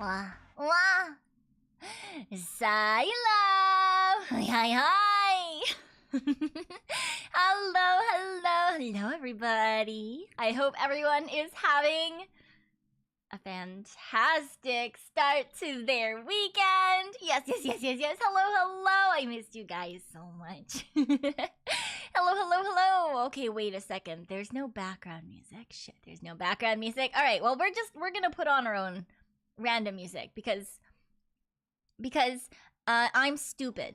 Wah, wah. Silo! Hi, hi! Hello everybody. I hope everyone is having a fantastic start to their weekend. Yes. Hello. I missed you guys so much. Hello. Okay, wait a second. There's no background music. Shit, there's no background music. All right, well, we're gonna put on our own random music because I'm stupid.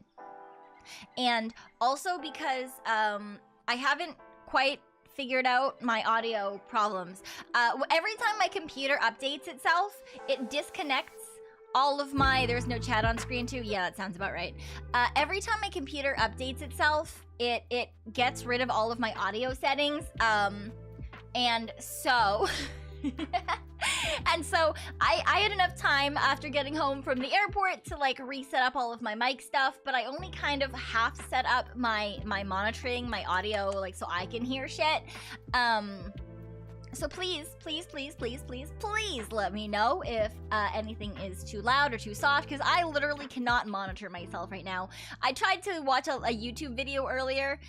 And also because I haven't quite figured out my audio problems. Every time my computer updates itself, it disconnects all of my... There's no chat on screen too? Yeah, that sounds about right. Every time my computer updates itself, it gets rid of all of my audio settings. And so... And so I had enough time after getting home from the airport to like reset up all of my mic stuff, but I only kind of half set up my monitoring, my audio, like so I can hear shit. So please let me know if anything is too loud or too soft, because I literally cannot monitor myself right now. I tried to watch a YouTube video earlier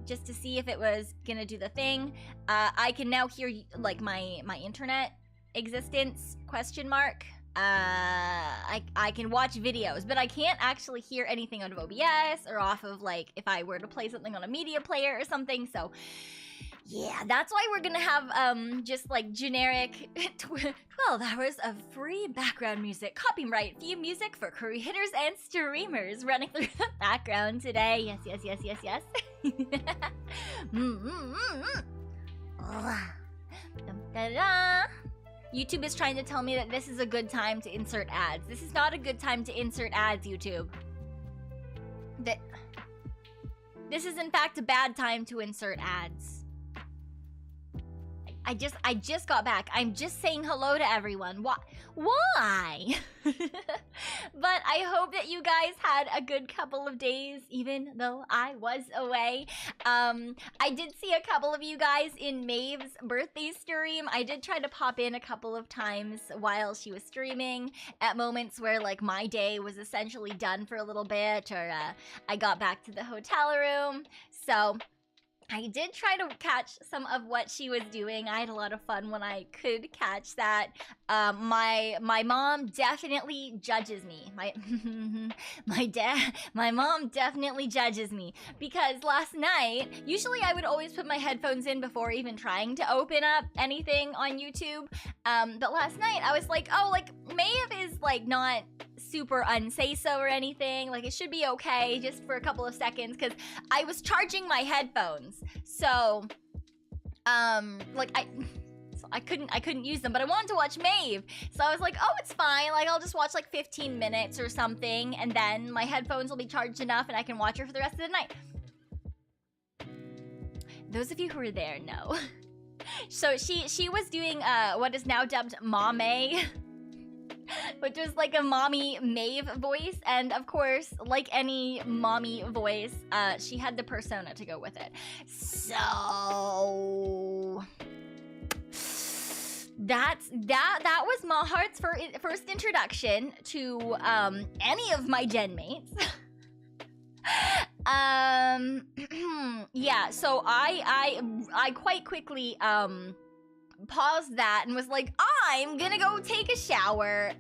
just to see if it was gonna do the thing. I can now hear like my internet existence ? I can watch videos, but I can't actually hear anything out of OBS or off of like if I were to play something on a media player or something. So yeah, that's why we're gonna have just like generic 12 hours of free background music, copyright free music for creators and streamers running through the background today. Yes. YouTube is trying to tell me that this is a good time to insert ads. This is not a good time to insert ads, YouTube. This is in fact a bad time to insert ads. I just got back. I'm just saying hello to everyone. Why? But I hope that you guys had a good couple of days, even though I was away. I did see a couple of you guys in Maeve's birthday stream. I did try to pop in a couple of times while she was streaming at moments where like my day was essentially done for a little bit, or I got back to the hotel room. So I did try to catch some of what she was doing. I had a lot of fun when I could catch that. My mom definitely judges me. My mom definitely judges me, because last night, usually I would always put my headphones in before even trying to open up anything on YouTube. But last night I was like, oh, like Maeve is like not super unsay-so or anything, like it should be okay just for a couple of seconds, because I was charging my headphones, so like I couldn't use them, but I wanted to watch Maeve, so I was like, oh, it's fine, like I'll just watch like 15 minutes or something, and then my headphones will be charged enough and I can watch her for the rest of the night. Those of you who were there know. So she was doing what is now dubbed Mame, which was like a mommy Maeve voice, and of course, like any mommy voice, she had the persona to go with it. So that was my Hart's first introduction to any of my gen mates. Yeah, so I quite quickly paused that and was like, I'm gonna go take a shower,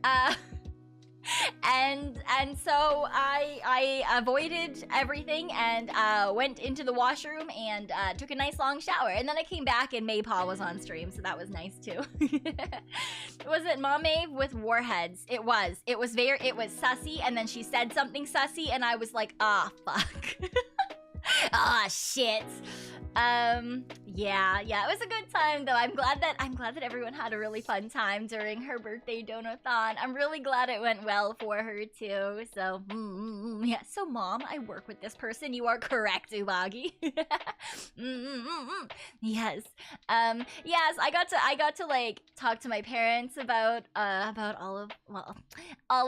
and so I avoided everything and went into the washroom and took a nice long shower, and then I came back and Maypaw was on stream, so that was nice too. Was it Mame with Warheads? It was sussy, and then she said something sussy and I was like, ah, fuck. Ah, shit. Yeah, it was a good time though. I'm glad that everyone had a really fun time during her birthday donathon. I'm really glad it went well for her too. So, yeah. So, Mom, I work with this person. You are correct, Ubagi. Yes. Yes. I got to like talk to my parents about all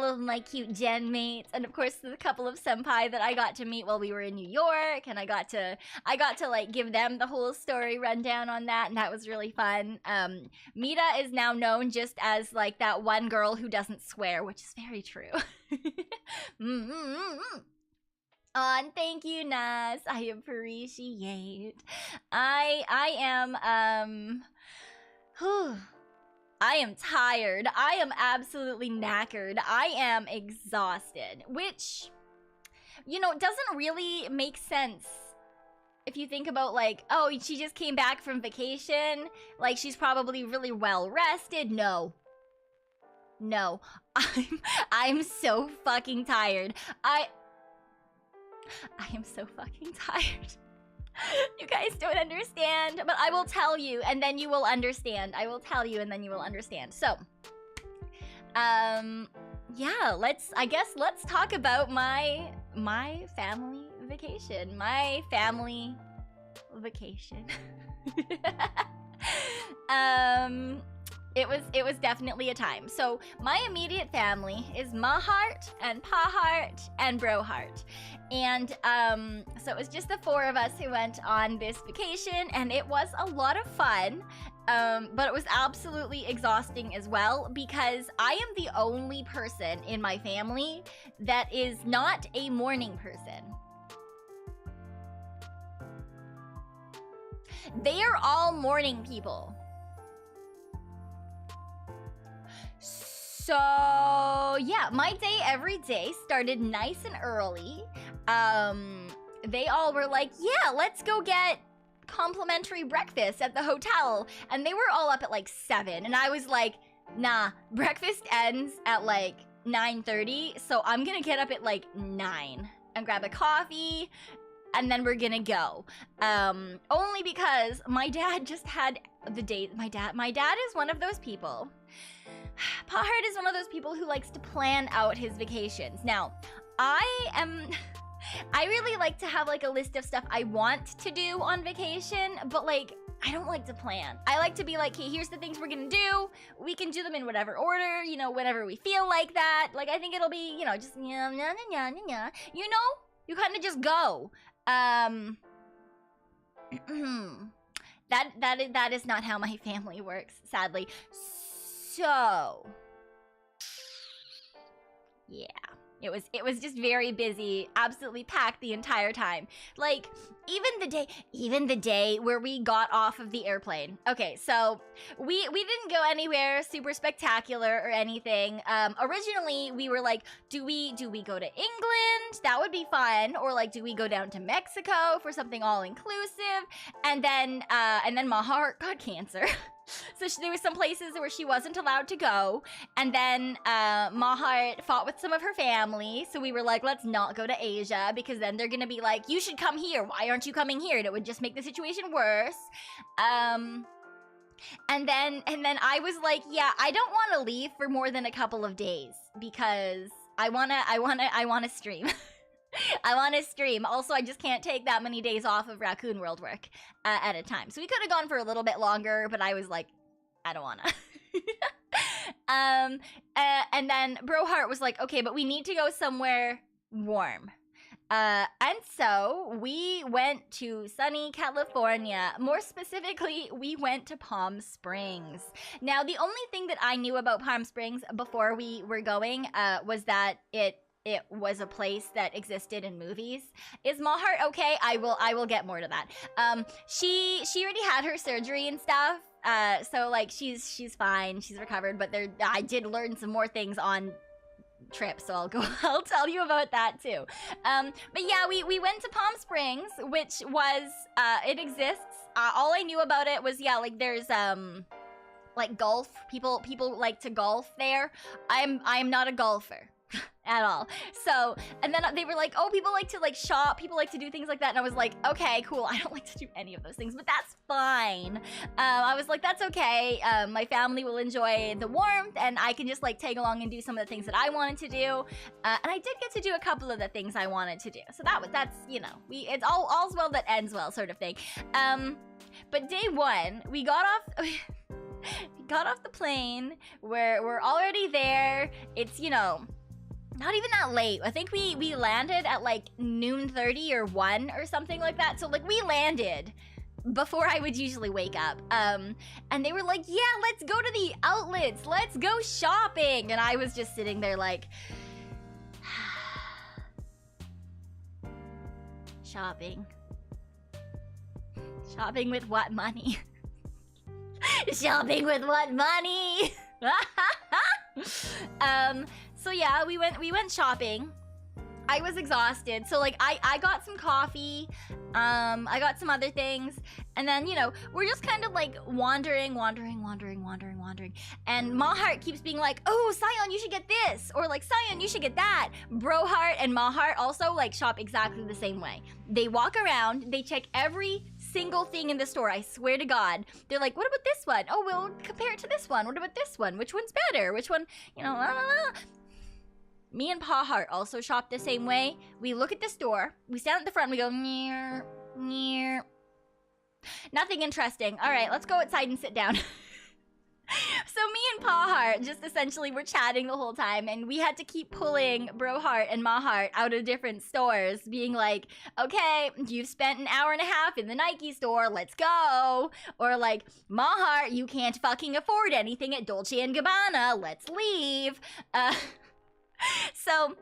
of my cute gen mates, and of course the couple of senpai that I got to meet while we were in New York, and I got to like give them the whole story story rundown on that, and that was really fun. Meeta is now known just as like that one girl who doesn't swear, which is very true. And thank you, Nas. I appreciate. I am I am tired. I am absolutely knackered. I am exhausted, which, you know, doesn't really make sense if you think about, like, oh, she just came back from vacation, like she's probably really well rested. No, I'm so fucking tired. I am so fucking tired. You guys don't understand, but I will tell you and then you will understand. I will tell you and then you will understand. So, yeah, let's talk about my family vacation. My family vacation. It was definitely a time. So my immediate family is Ma Hart and Pa Hart and Bro Hart. And so it was just the four of us who went on this vacation, and it was a lot of fun. But it was absolutely exhausting as well, because I am the only person in my family that is not a morning person. They are all morning people. So yeah, my day every day started nice and early. They all were like, yeah, let's go get complimentary breakfast at the hotel. And they were all up at like 7. And I was like, nah, breakfast ends at like 9:30. So I'm gonna get up at like 9 and grab a coffee. And then we're gonna go. Only because my dad just had the date. My dad is one of those people. Pa Hart is one of those people who likes to plan out his vacations. Now, I really like to have like a list of stuff I want to do on vacation, but like, I don't like to plan. I like to be like, hey, here's the things we're gonna do. We can do them in whatever order, you know, whenever we feel like that. Like, I think it'll be, you know, just you know, you kind of just go. That is not how my family works, sadly. So, yeah, it was just very busy, absolutely packed the entire time. Like, even the day where we got off of the airplane. Okay, so we didn't go anywhere super spectacular or anything. Originally we were like, do we go to England? That would be fun. Or like, do we go down to Mexico for something all inclusive? And then my heart got cancer. So there were some places where she wasn't allowed to go. And then Ma Hart fought with some of her family. So we were like, let's not go to Asia, because then they're going to be like, you should come here. Why aren't you coming here? And it would just make the situation worse. And then I was like, yeah, I don't want to leave for more than a couple of days, because I want to stream. I want to stream. Also, I just can't take that many days off of Raccoon World work at a time. So we could have gone for a little bit longer, but I was like, I don't want to. And then Bro Hart was like, okay, but we need to go somewhere warm. And so we went to sunny California. More specifically, we went to Palm Springs. Now, the only thing that I knew about Palm Springs before we were going was that it was a place that existed in movies. Is Ma Hart okay? I will get more to that. She already had her surgery and stuff. So like she's fine. She's recovered, but I did learn some more things on trip, so I'll tell you about that too. But yeah, we went to Palm Springs, which was it exists. All I knew about it was, yeah, like there's like golf. People like to golf there. I'm not a golfer. At all. So, and then they were like, oh, people like to like shop, people like to do things like that. And I was like, okay, cool. I don't like to do any of those things, but that's fine. I was like, that's okay. My family will enjoy the warmth, and I can just like tag along and do some of the things that I wanted to do. And I did get to do a couple of the things I wanted to do. So that's, you know, it's all's well that ends well sort of thing. But day one, we got off the plane. We're already there. It's, you know, not even that late. I think we landed at like noon 30 or 1 or something like that. So like we landed before I would usually wake up. And they were like, yeah, let's go to the outlets. Let's go shopping. And I was just sitting there like, shopping. Shopping with what money? Shopping with what money? So yeah, we went shopping. I was exhausted, so like I got some coffee, I got some other things, and then, you know, we're just kind of like wandering, and Hart keeps being like, oh, Cyon, you should get this, or like, Cyon, you should get that. Hart and Hart also like shop exactly the same way. They walk around, they check every single thing in the store, I swear to God. They're like, what about this one? Oh, we'll compare it to this one. What about this one? Which one's better? Which one, you know, Me and Hart also shop the same way. We look at the store, we stand at the front, and we go, near. Nothing interesting. All right, let's go outside and sit down. So me and Hart just essentially were chatting the whole time, and we had to keep pulling Hart and Hart out of different stores, being like, okay, you've spent an hour and a half in the Nike store, let's go. Or like, Hart, you can't fucking afford anything at Dolce & Gabbana, let's leave. So,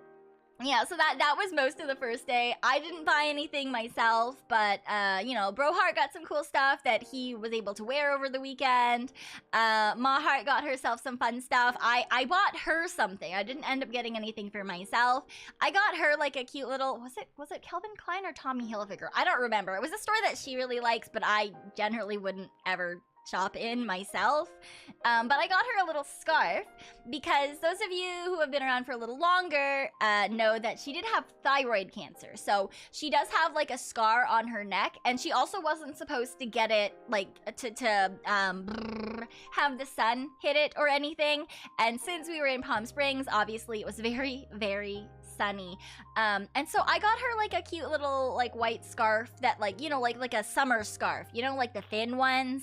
yeah, so that was most of the first day. I didn't buy anything myself, but, you know, Hart got some cool stuff that he was able to wear over the weekend. Hart got herself some fun stuff. I bought her something. I didn't end up getting anything for myself. I got her, like, a cute little, was it Calvin Klein or Tommy Hilfiger? I don't remember. It was a store that she really likes, but I generally wouldn't ever shop in myself. But I got her a little scarf because those of you who have been around for a little longer know that she did have thyroid cancer. So she does have like a scar on her neck, and she also wasn't supposed to get it like to have the sun hit it or anything. And since we were in Palm Springs, obviously it was very, very sunny. And so I got her like a cute little like white scarf that like, you know, like a summer scarf, you know, like the thin ones.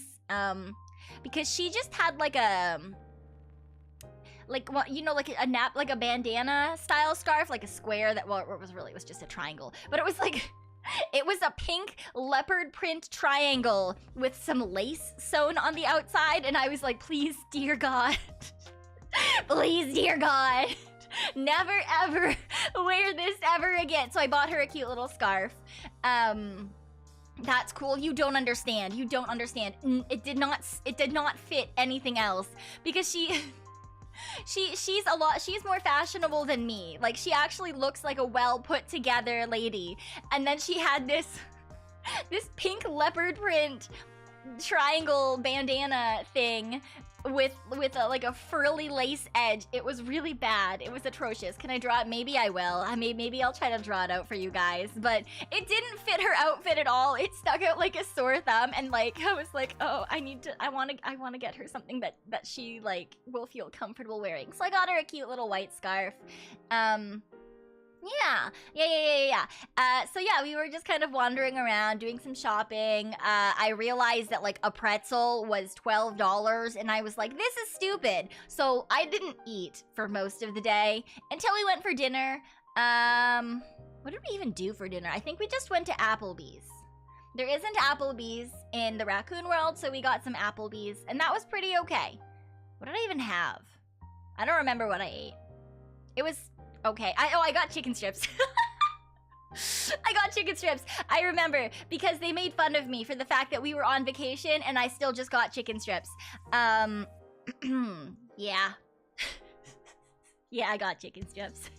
Because she just had like a, like what, you know, like a bandana style scarf, like a square that, well, it was just a triangle, but it was like, it was a pink leopard print triangle with some lace sewn on the outside, and I was like, please, dear God, please, dear God, never ever wear this ever again. So I bought her a cute little scarf. That's cool. You don't understand. You don't understand. It did not fit anything else because she's more fashionable than me. Like, she actually looks like a well put together lady. And then she had this pink leopard print triangle bandana thing with like a furry lace edge. It was really bad. It was atrocious. Can I draw it? Maybe I will. Maybe I'll try to draw it out for you guys. But it didn't fit her outfit at all. It stuck out like a sore thumb, and like I was like, oh, I want to get her something that she like will feel comfortable wearing. So I got her a cute little white scarf. Yeah. So yeah, we were just kind of wandering around, doing some shopping. I realized that like a pretzel was $12, and I was like, this is stupid. So I didn't eat for most of the day until we went for dinner. What did we even do for dinner? I think we just went to Applebee's. There isn't Applebee's in the Raccoon World, so we got some Applebee's, and that was pretty okay. What did I even have? I don't remember what I ate. It was okay. I got chicken strips. I got chicken strips. I remember because they made fun of me for the fact that we were on vacation and I still just got chicken strips. Yeah. Yeah, I got chicken strips.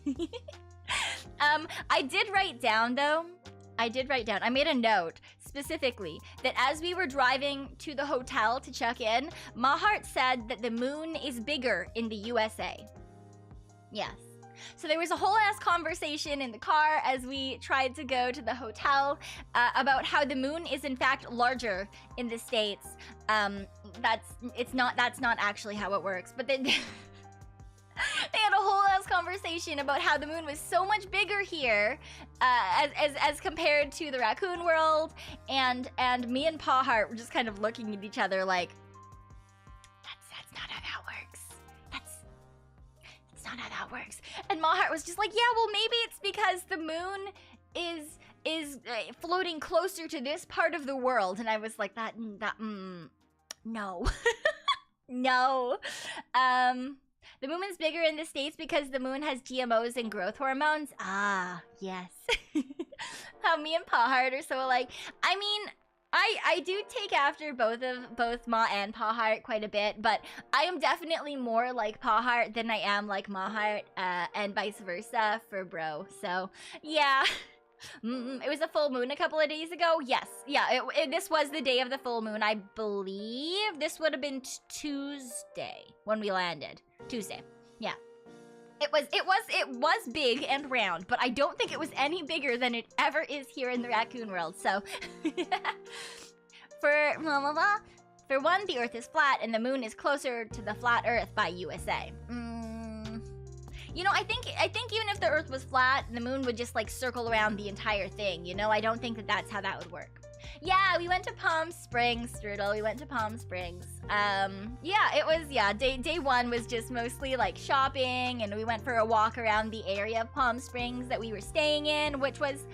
I did write down though. I made a note specifically that as we were driving to the hotel to check in, Hart said that the moon is bigger in the USA. Yes. So there was a whole ass conversation in the car as we tried to go to the hotel about how the moon is in fact larger in the States. That's not actually how it works. But then they had a whole ass conversation about how the moon was so much bigger here as compared to the Raccoon World, and me and Hart were just kind of looking at each other like, that's not how that works. That's not how that works. And Hart was just like, yeah, well, maybe it's because the moon is floating closer to this part of the world, and I was like, no. No. The moon is bigger in the States because the moon has GMOs and growth hormones. Ah, yes. How me and Pa Hart are so alike. I mean, I do take after both Ma and Pa Hart quite a bit, but I am definitely more like Pa Hart than I am like Ma Hart, and vice versa for bro. So, yeah. It was a full moon a couple of days ago. Yes, yeah. This was the day of the full moon. I believe this would have been Tuesday when we landed. Tuesday. Yeah. It was big and round, but I don't think it was any bigger than it ever is here in the raccoon world. So, for one, the Earth is flat and the moon is closer to the flat Earth by USA. You know, I think even if the Earth was flat, the moon would just like circle around the entire thing. You know, I don't think that that's how that would work. Yeah, we went to Palm Springs, Strudel. We went to Palm Springs. Yeah, it was, yeah, day one was just mostly like shopping, and we went for a walk around the area of Palm Springs that we were staying in, which was,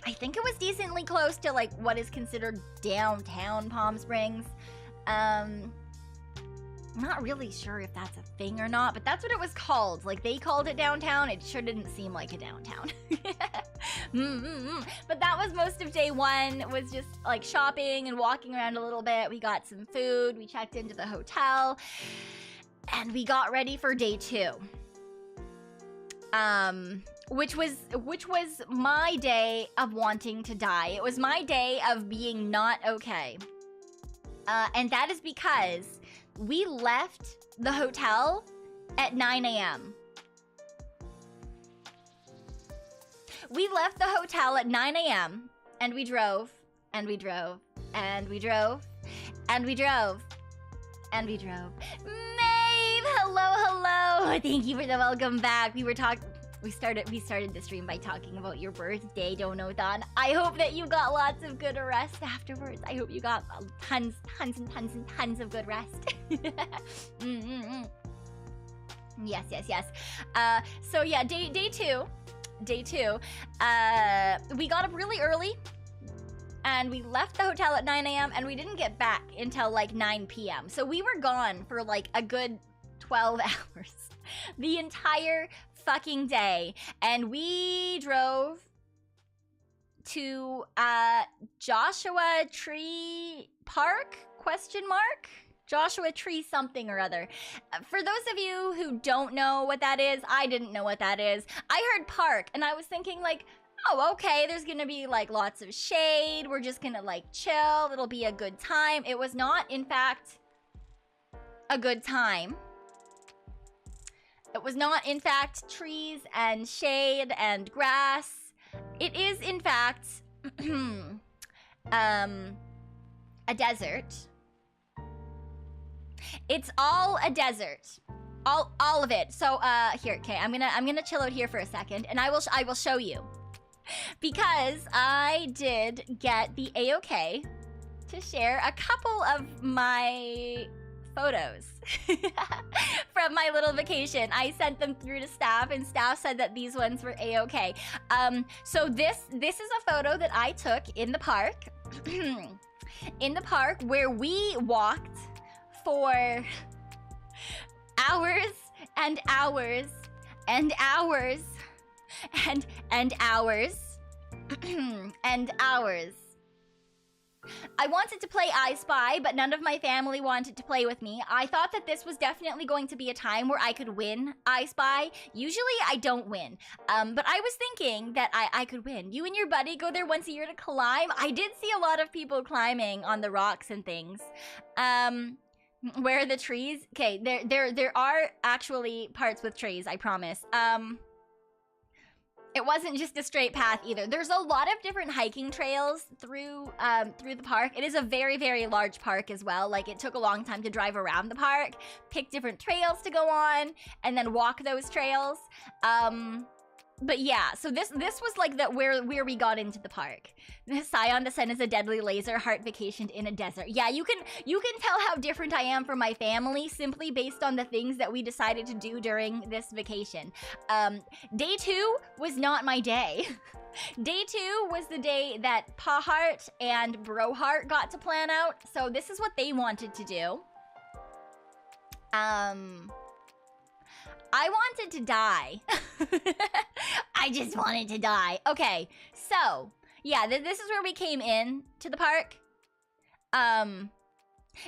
I think it was decently close to like what is considered downtown Palm Springs. I'm not really sure if that's a thing or not, but that's what it was called. Like, they called it downtown. It sure didn't seem like a downtown. But that was most of day one, was just like shopping and walking around a little bit. We got some food, we checked into the hotel, and we got ready for day two. Which was my day of wanting to die. It was my day of being not okay. And that is because we left the hotel at 9 a.m. We left the hotel at 9 a.m. and we drove, and we drove, and we drove, and we drove, and we drove. Maeve, hello, hello. Thank you for the welcome back. We started the stream by talking about your birthday, Donothon. I hope that you got lots of good rest afterwards. I hope you got tons of good rest. Yes. So yeah, day two. We got up really early, and we left the hotel at 9 a.m. and we didn't get back until like 9 p.m. So we were gone for like a good 12 hours. The entire fucking day. And we drove to Joshua Tree Park? ? Joshua Tree something or other. For those of you who don't know what that is, I didn't know what that is. I heard park and I was thinking like, oh, okay, there's gonna be like lots of shade. We're just gonna like chill. It'll be a good time. It was not, in fact, a good time. It was not, in fact, trees and shade and grass. It is, in fact, a desert. It's all a desert. All of it. So, here, okay, I'm gonna chill out here for a second, and I will show you. Because I did get the A-OK to share a couple of my photos from my little vacation. I sent them through to staff, and staff said that these ones were A-OK. So this is a photo that I took in the park. In the park where we walked for hours and hours and hours and hours and hours. I wanted to play I Spy, but none of my family wanted to play with me. I thought that this was definitely going to be a time where I could win I Spy. Usually I don't win, but I was thinking that I could win. You and your buddy go there once a year to climb. I did see a lot of people climbing on the rocks and things. Where are the trees? Okay, there are actually parts with trees, I promise. It wasn't just a straight path either. There's a lot of different hiking trails through the park. It is a very, very large park as well. Like, it took a long time to drive around the park, pick different trails to go on, and then walk those trails. But yeah, so this was like where we got into the park. Cyon descent is a deadly laser. Hart vacationed in a desert. Yeah, you can tell how different I am from my family simply based on the things that we decided to do during this vacation. Day 2 was not my day. Day 2 was the day that Pa Hart and Bro Hart got to plan out. So this is what they wanted to do. I wanted to die. I just wanted to die. Okay, so yeah, this is where we came in to the park. There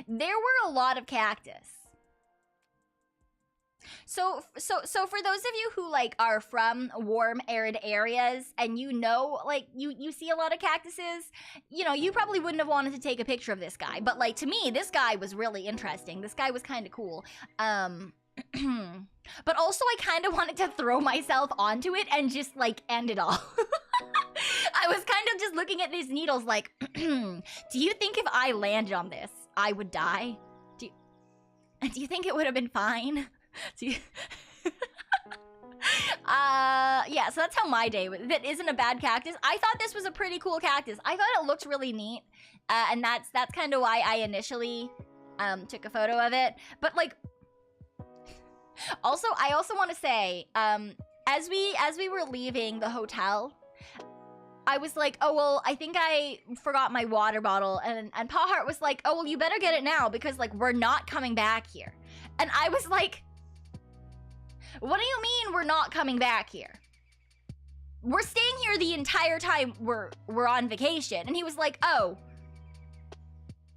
were a lot of cactus. So for those of you who like are from warm, arid areas and you know, like you see a lot of cactuses, you know, you probably wouldn't have wanted to take a picture of this guy. But like to me, this guy was really interesting. This guy was kind of cool. But also I kind of wanted to throw myself onto it and just like end it all. I was kind of just looking at these needles like, do you think if I landed on this, I would die? Do you think it would have been fine? Yeah, so that's how my day was. That isn't a bad cactus. I thought this was a pretty cool cactus. I thought it looked really neat. And that's kind of why I initially took a photo of it. But like, also, I also want to say, as we were leaving the hotel, I was like, oh, well, I think I forgot my water bottle. And Pa Hart was like, oh, well, you better get it now because, like, we're not coming back here. And I was like, what do you mean we're not coming back here? We're staying here the entire time we're on vacation. And he was like, oh,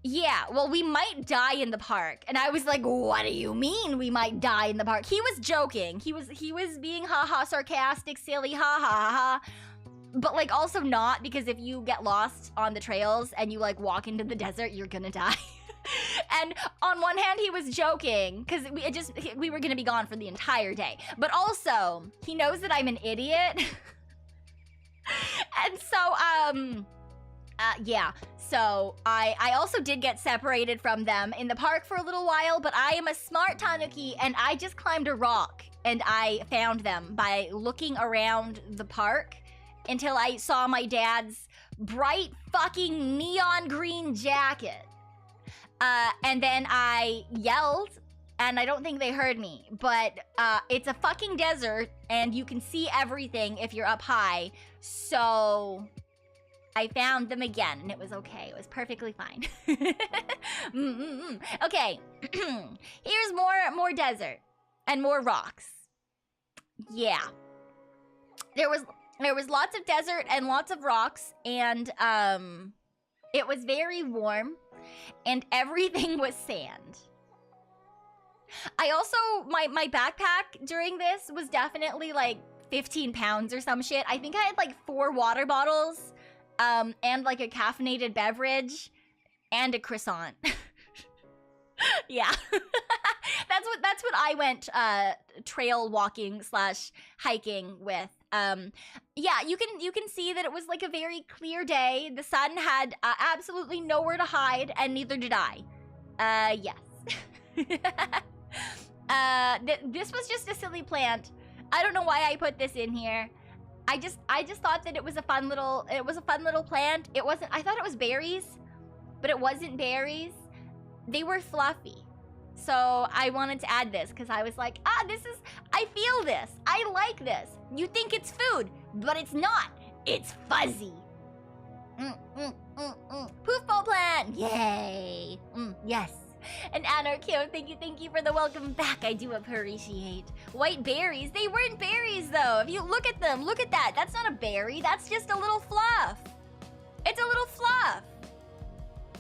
yeah, well, we might die in the park. And I was like, what do you mean we might die in the park? He was joking. He was being haha sarcastic, silly, ha ha ha. But like also not, because if you get lost on the trails and you like walk into the desert, you're gonna die. And on one hand, he was joking because we were gonna be gone for the entire day. But also, he knows that I'm an idiot. And so, yeah. So I also did get separated from them in the park for a little while, but I am a smart Tanuki and I just climbed a rock and I found them by looking around the park until I saw my dad's bright fucking neon green jacket. And then I yelled and I don't think they heard me, but it's a fucking desert and you can see everything if you're up high. So I found them again, and it was okay. It was perfectly fine. Okay, here's more desert and more rocks. Yeah, there was lots of desert and lots of rocks, and it was very warm, and everything was sand. I also my backpack during this was definitely like 15 pounds or some shit. I think I had like 4 water bottles. And like a caffeinated beverage and a croissant. Yeah. That's what I went trail walking / hiking with. Yeah, you can see that it was like a very clear day. The sun had absolutely nowhere to hide, and neither did I. Yes. This was just a silly plant. I don't know why I put this in here. I just thought that it was a fun little plant. It wasn't, I thought it was berries, but it wasn't berries. They were fluffy. So I wanted to add this because I was like, I feel this. I like this. You think it's food, but it's not. It's fuzzy. Poofball plant. Yay. Yes. And Anarcho, thank you for the welcome back. I do appreciate. White berries. They weren't berries though. If you look at them, look at that. That's not a berry. That's just a little fluff. It's a little fluff.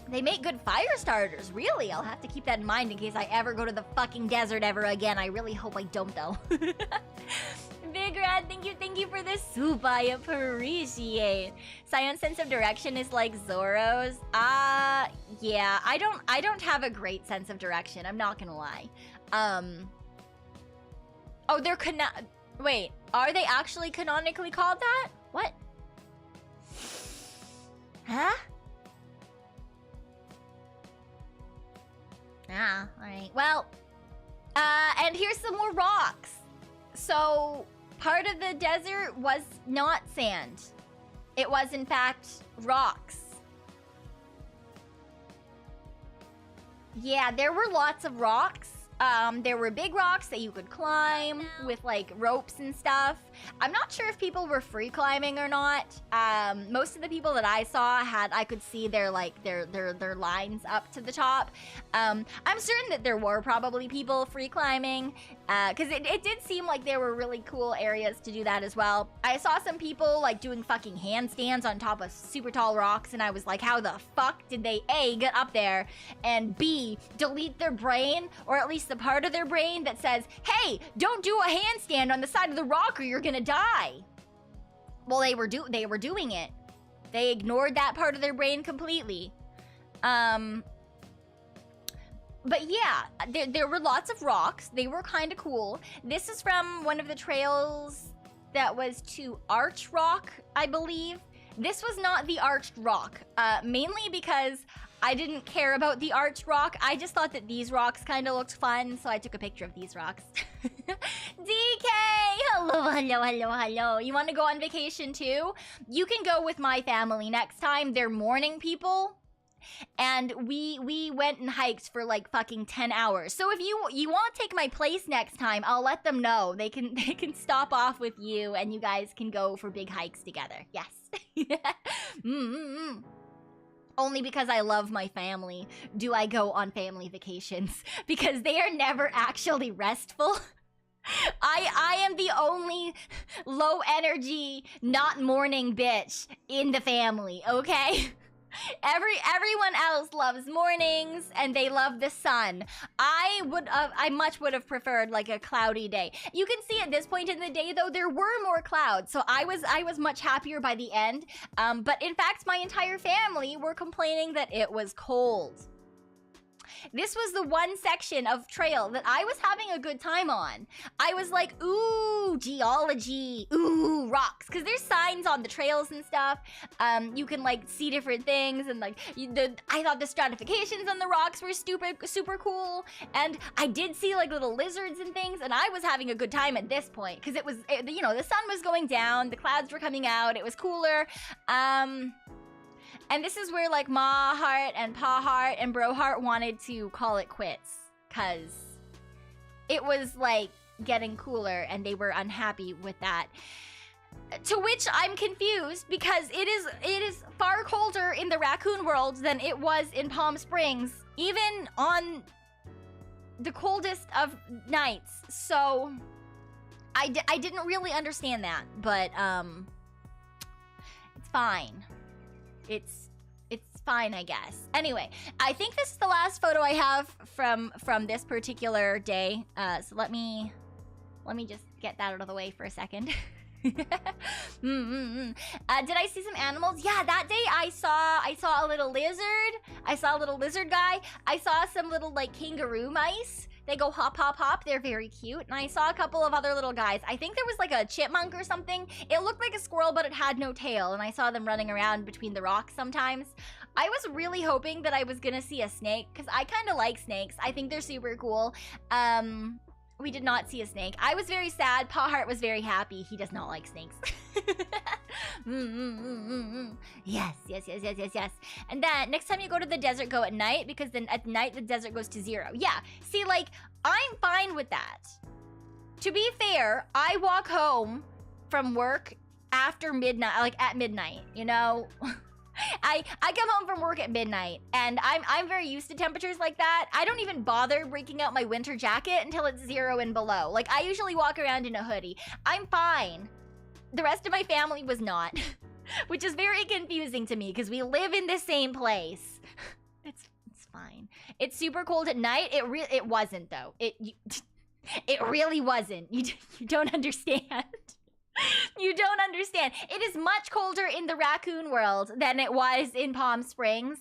They make good fire starters, really. I'll have to keep that in mind in case I ever go to the fucking desert ever again. I really hope I don't though. Big Red, thank you for the soup. I appreciate. Cyon's sense of direction is like Zoro's. Yeah, I don't have a great sense of direction. I'm not gonna lie. Oh, they're wait, are they actually canonically called that? What? Huh? Alright. Well, and here's some more rocks. So part of the desert was not sand. It was, in fact, rocks. Yeah, there were lots of rocks. There were big rocks that you could climb with like ropes and stuff. I'm not sure if people were free climbing or not. Most of the people that I saw I could see their lines up to the top. I'm certain that there were probably people free climbing, because it did seem like there were really cool areas to do that as well. I saw some people like doing fucking handstands on top of super tall rocks, and I was like, how the fuck did they A, get up there, and B, delete their brain, or at least the part of their brain that says, hey, don't do a handstand on the side of the rock or you're gonna die. Well, they were doing it. They ignored that part of their brain completely. But yeah, there were lots of rocks. They were kind of cool. This is from one of the trails that was to Arch Rock, I believe. This was not the Arched Rock, mainly because I didn't care about the Arched Rock. I just thought that these rocks kind of looked fun, so I took a picture of these rocks. DK! Hello, hello, hello, hello. You want to go on vacation too? You can go with my family next time. They're morning people. And we went and hiked for like fucking 10 hours. So if you want to take my place next time, I'll let them know. They can stop off with you and you guys can go for big hikes together. Yes. Only because I love my family do I go on family vacations, because they are never actually restful. I am the only low energy, not morning bitch in the family, okay? Everyone else loves mornings and they love the sun. I much would have preferred like a cloudy day. You can see at this point in the day though, there were more clouds, so I was much happier by the end. But in fact, my entire family were complaining that it was cold. This was the one section of trail that I was having a good time on. I was like, ooh, geology, ooh, rocks. Because there's signs on the trails and stuff. You can like see different things, and like I thought the stratifications on the rocks were super cool. And I did see like little lizards and things, and I was having a good time at this point because you know, the sun was going down, the clouds were coming out, it was cooler. And this is where like Ma Hart and Pa Hart and Bro Hart wanted to call it quits, because it was like getting cooler and they were unhappy with that. To which I'm confused, because it is far colder in the raccoon world than it was in Palm Springs, even on the coldest of nights. So I didn't really understand that, but it's fine. It's fine, I guess. Anyway, I think this is the last photo I have from this particular day. So let me just get that out of the way for a second. Did I see some animals? Yeah, that day I saw a little lizard. I saw a little lizard guy. I saw some little like kangaroo mice. They go hop, hop, hop. They're very cute. And I saw a couple of other little guys. I think there was like a chipmunk or something. It looked like a squirrel, but it had no tail. And I saw them running around between the rocks sometimes. I was really hoping that I was gonna see a snake, because I kind of like snakes. I think they're super cool. We did not see a snake. I was very sad. Pa Hart was very happy. He does not like snakes. Yes. And then next time you go to the desert, go at night, because then at night the desert goes to 0. Yeah. See, like, I'm fine with that. To be fair, I walk home from work after midnight, like at midnight, you know? I come home from work at midnight, and I'm very used to temperatures like that. I don't even bother breaking out my winter jacket until it's 0 and below. Like, I usually walk around in a hoodie. I'm fine. The rest of my family was not, which is very confusing to me because we live in the same place. It's fine. It's super cold at night. It wasn't though. It really wasn't. You don't understand. You don't understand. It is much colder in the raccoon world than it was in Palm Springs.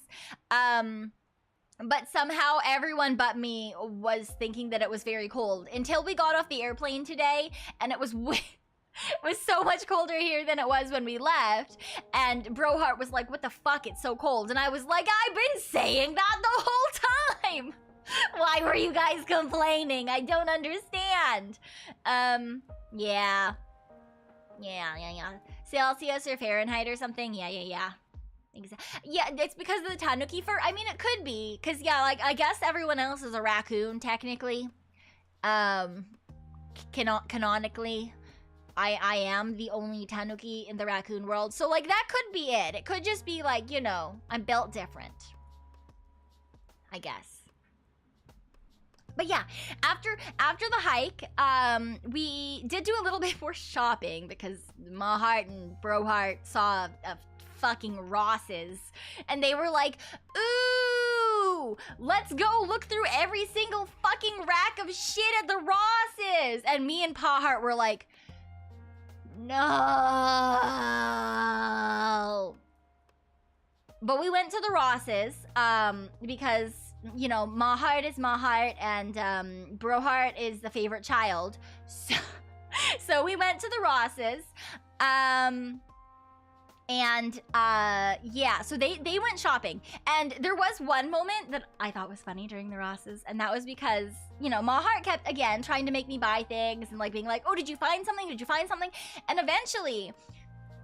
But somehow everyone but me was thinking that it was very cold until we got off the airplane today, and it was so much colder here than it was when we left. And Brohart was like, what the fuck, it's so cold. And I was like, I've been saying that the whole time. Why were you guys complaining? I don't understand. Yeah. Yeah. Celsius or Fahrenheit or something. Yeah. Yeah, it's because of the Tanuki fur. I mean, it could be. Because, yeah, like, I guess everyone else is a raccoon, technically. Canonically. I am the only Tanuki in the raccoon world. So, like, that could be it. It could just be, like, you know, I'm built different. I guess. But yeah, after the hike, we did do a little bit more shopping because my Hart and Bro Hart saw a fucking Ross's, and they were like, ooh, let's go look through every single fucking rack of shit at the Ross's. And me and Pa Hart were like, no. But we went to the Ross's, because, you know, Ma Hart is Ma Hart, and Bro Hart is the favorite child. So we went to the Ross's. Yeah, so they went shopping. And there was one moment that I thought was funny during the Ross's, and that was because, you know, Ma Hart kept, again, trying to make me buy things and, like, being like, oh, did you find something? Did you find something? And eventually,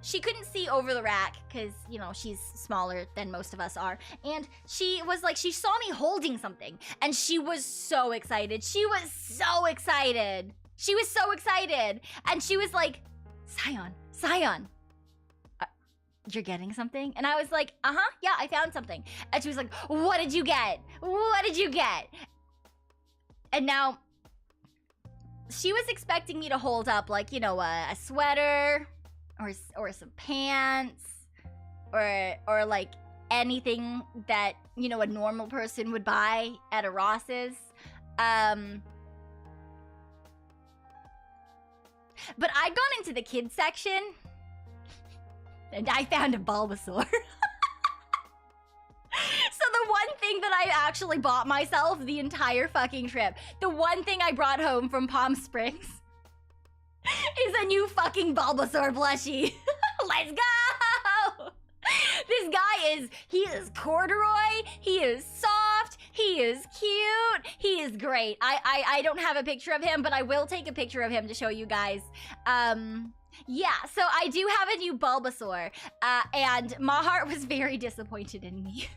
she couldn't see over the rack because, you know, she's smaller than most of us are. And she was like, she saw me holding something, and she was so excited. She was so excited. And she was like, Cyon, you're getting something? And I was like, yeah, I found something. And she was like, what did you get? And now, she was expecting me to hold up, like, you know, a sweater, or some pants, or like anything that, you know, a normal person would buy at a Ross's. But I'd gone into the kids section, and I found a Bulbasaur. So the one thing that I actually bought myself the entire fucking trip, the one thing I brought home from Palm Springs, is a new fucking Bulbasaur plushie. Let's go! This guy he is corduroy, he is soft, he is cute, he is great. I don't have a picture of him, but I will take a picture of him to show you guys. Yeah, so I do have a new Bulbasaur, and Ma Hart was very disappointed in me.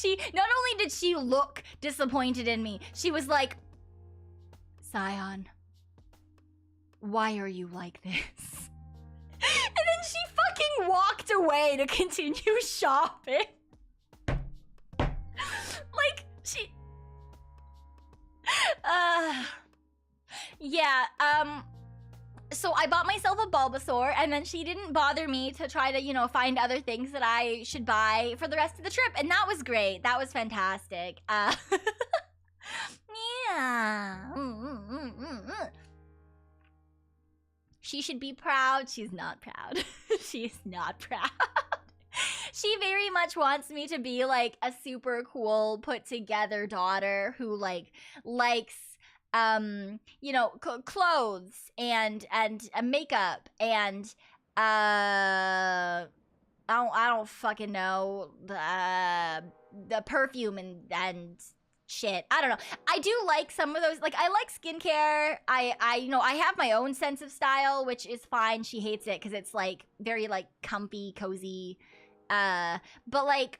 Not only did she look disappointed in me, she was like, Cyon, why are you like this? And then she fucking walked away to continue shopping. Like, yeah, so I bought myself a Bulbasaur, and then she didn't bother me to try to, you know, find other things that I should buy for the rest of the trip, and that was great. That was fantastic. Yeah. She should be proud. She's not proud. She's not proud. She very much wants me to be, like, a super cool, put-together daughter who, like, likes, you know, clothes and makeup and, I don't fucking know, the perfume and shit. I don't know. I do like some of those. Like, I like skincare. You know, I have my own sense of style, which is fine. She hates it because it's, like, very, like, comfy, cozy. But, like,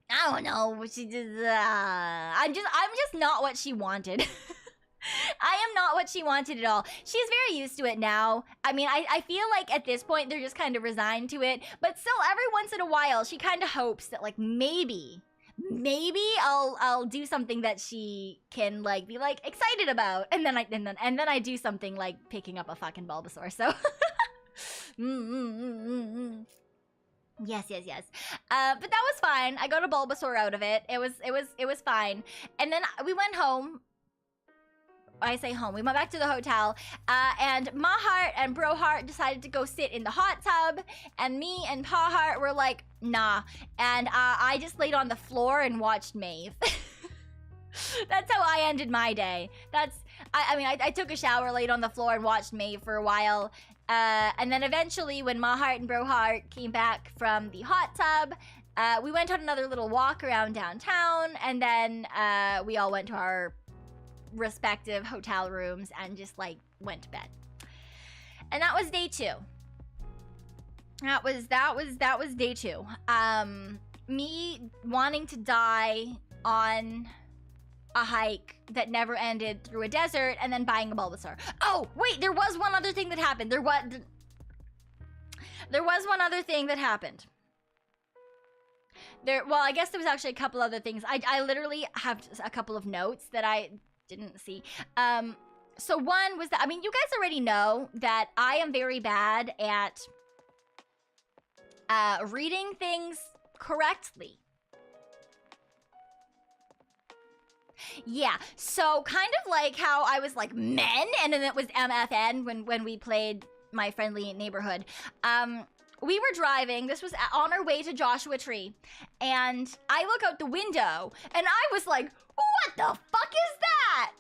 I don't know. She just, I'm just not what she wanted. I am not what she wanted at all. She's very used to it now. I mean, I feel like at this point they're just kind of resigned to it. But still, every once in a while, she kind of hopes that, like, maybe I'll do something that she can, like, be, like, excited about, and then I do something like picking up a fucking Bulbasaur. So, yes. But that was fine. I got a Bulbasaur out of it. It was fine. And then we went home. I say home. We went back to the hotel, and Ma Hart and Bro Hart decided to go sit in the hot tub, and me and Pa Hart were like, nah. And I just laid on the floor and watched Maeve. That's how I ended my day. I mean, I took a shower, laid on the floor, and watched Maeve for a while. And then eventually, when Ma Hart and Bro Hart came back from the hot tub, we went on another little walk around downtown, and then we all went to our respective hotel rooms and just, like, went to bed. And that was day 2. That was day 2. Me wanting to die on a hike that never ended through a desert, and then buying a Bulbasaur. Oh, wait, there was one other thing that happened. There was one other thing that happened. Well, I guess there was actually a couple other things. I literally have a couple of notes that I didn't see. So one was that, I mean, you guys already know that I am very bad at reading things correctly. Yeah, so kind of like how I was like men, and then it was MFN when we played My Friendly Neighborhood. We were driving, this was on our way to Joshua Tree, and I look out the window, and I was like, what the fuck is that?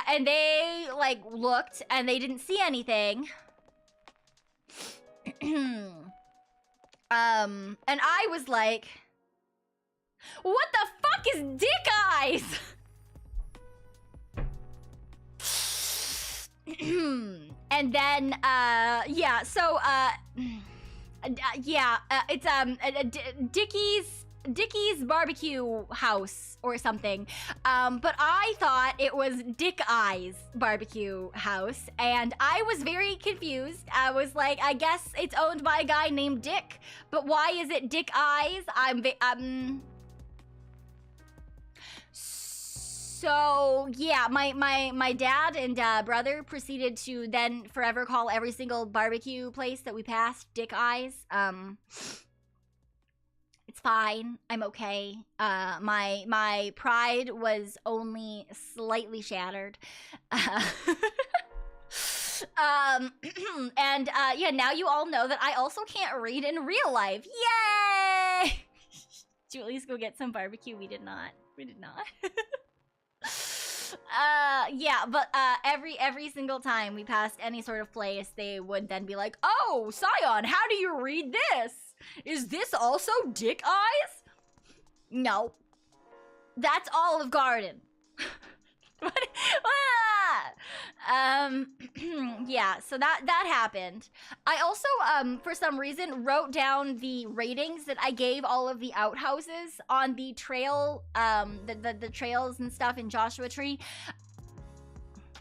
And they, like, looked, and they didn't see anything. And I was like, what the fuck is dick eyes? And then, yeah, so, it's, Dickie's barbecue house or something. But I thought it was Dick Eyes barbecue house, and I was very confused. I was like, I guess it's owned by a guy named Dick, but why is it Dick Eyes? So yeah, my dad and brother proceeded to then forever call every single barbecue place that we passed Dick Eyes. It's fine. I'm okay. My pride was only slightly shattered. And yeah, now you all know that I also can't read in real life. Yay! Did you at least go get some barbecue? We did not. We did not. Yeah, but every single time we passed any sort of place, they would then be like, "Oh, Cyon, how do you read this? Is this also Dick Eyes?" No. That's Olive Garden. What? Yeah, so that happened. I also, for some reason, wrote down the ratings that I gave all of the outhouses on the trail, the trails and stuff in Joshua Tree.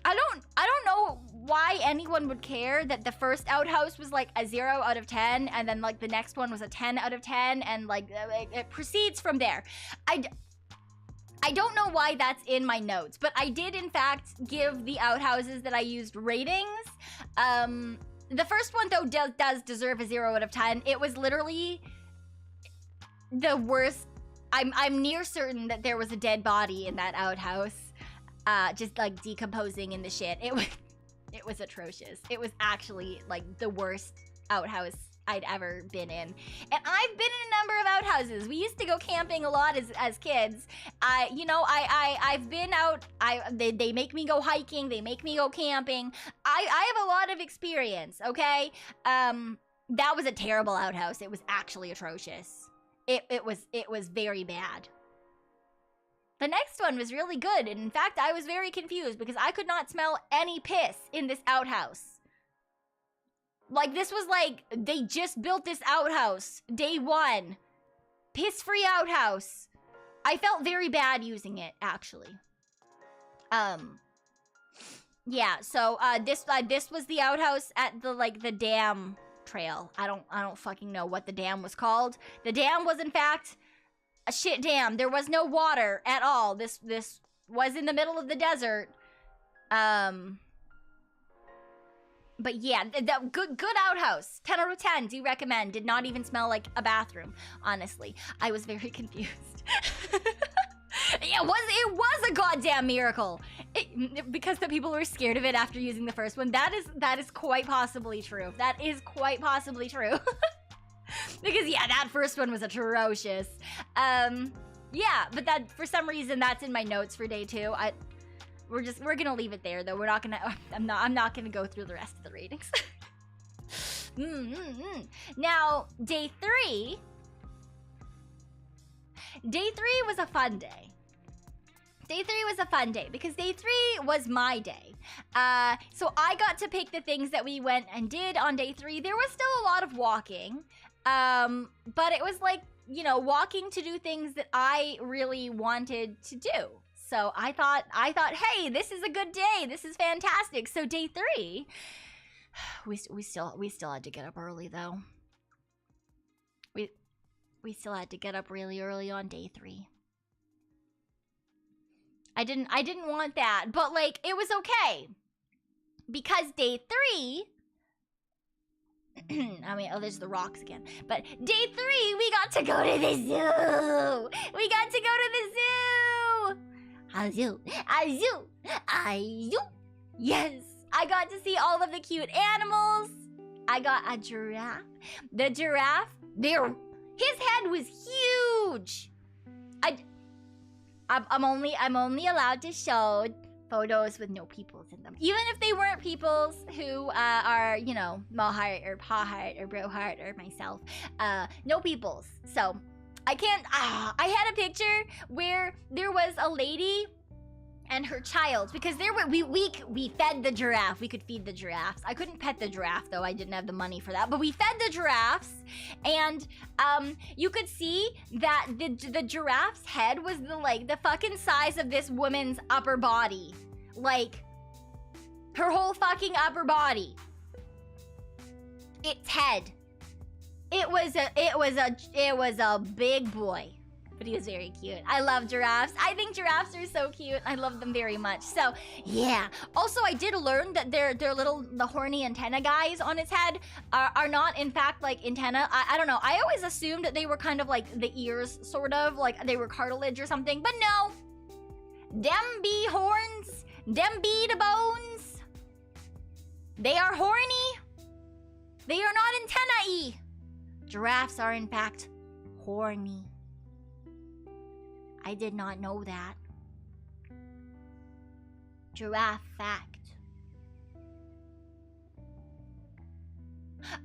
I don't know why anyone would care that the first outhouse was like a 0 out of 10, and then like the next one was a 10 out of 10, and like it proceeds from there. I don't know why that's in my notes, but I did in fact give the outhouses that I used ratings. The first one though does deserve a 0 out of 10. It was literally the worst. I'm near certain that there was a dead body in that outhouse, just like decomposing in the shit. It was atrocious. It was actually like the worst outhouse I'd ever been in. And I've been in a number of outhouses. We used to go camping a lot as kids. You know, I've been out. They make me go hiking. They make me go camping. I have a lot of experience, okay? That was a terrible outhouse. It was actually atrocious. It was very bad. The next one was really good. And in fact, I was very confused because I could not smell any piss in this outhouse. Like, this was like, they just built this outhouse. Day 1. Piss-free outhouse. I felt very bad using it, actually. Yeah, so, this was the outhouse at the dam trail. I don't fucking know what the dam was called. The dam was, in fact, a shit dam. There was no water at all. This was in the middle of the desert. But yeah, good outhouse. 10 out of 10. Do recommend. Did not even smell like a bathroom. Honestly, I was very confused. Yeah, it was a goddamn miracle. Because the people were scared of it after using the first one. That is quite possibly true. That is quite possibly true. Because yeah, that first one was atrocious. Yeah, but that for some reason that's in my notes for day 2. We're gonna leave it there though. We're not gonna. I'm not gonna go through the rest of the ratings. Now, day 3. Day 3 was a fun day. Day 3 was a fun day because day 3 was my day. So I got to pick the things that we went and did on day 3. There was still a lot of walking, but it was like, you know, walking to do things that I really wanted to do. So I thought, hey, this is a good day. This is fantastic. So day 3, we still had to get up early though. We still had to get up really early on day 3. I didn't want that, but like it was okay because day 3. I mean, oh, there's the rocks again. But day 3, we got to go to the zoo. We got to go to the zoo. A zoo. Yes, I got to see all of the cute animals. I got a giraffe. The giraffe, his head was huge. I'm only allowed to show photos with no peoples in them. Even if they weren't peoples who are, you know, Mohart or Pahart or Brohart or myself. No peoples. So I can't, I had a picture where there was a lady and her child, because there were, we fed the giraffe. We could feed the giraffes. I couldn't pet the giraffe though. I didn't have the money for that, but we fed the giraffes, and you could see that the giraffe's head was the fucking size of this woman's upper body. Like her whole fucking upper body. Its head. It was a big boy. But he was very cute. I love giraffes. I think giraffes are so cute. I love them very much. So, yeah. Also, I did learn that the horny antenna guys on its head are not, in fact, like antenna. I don't know. I always assumed that they were kind of like the ears, sort of. Like they were cartilage or something. But no. Them be horns. Them be the bones. They are horny. They are not antennae. Giraffes are, in fact, horny. I did not know that. Giraffe fact.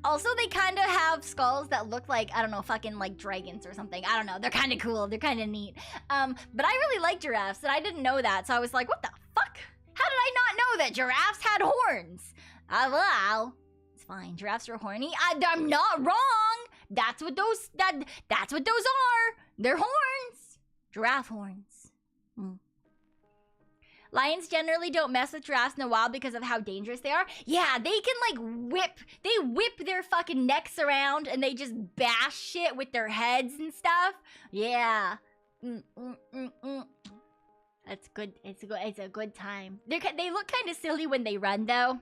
Also, they kind of have skulls that look like, I don't know, fucking like dragons or something. I don't know. They're kind of cool. They're kind of neat. But I really like giraffes, and I didn't know that. So I was like, what the fuck? How did I not know that giraffes had horns? Well, it's fine. Giraffes are horny. I'm not wrong. That's what those are. They're horns. Giraffe horns. Lions generally don't mess with giraffes in the wild because of how dangerous they are. Yeah, they can like whip their fucking necks around and they just bash shit with their heads and stuff. Yeah. That's good. It's a good time. They look kind of silly when they run though.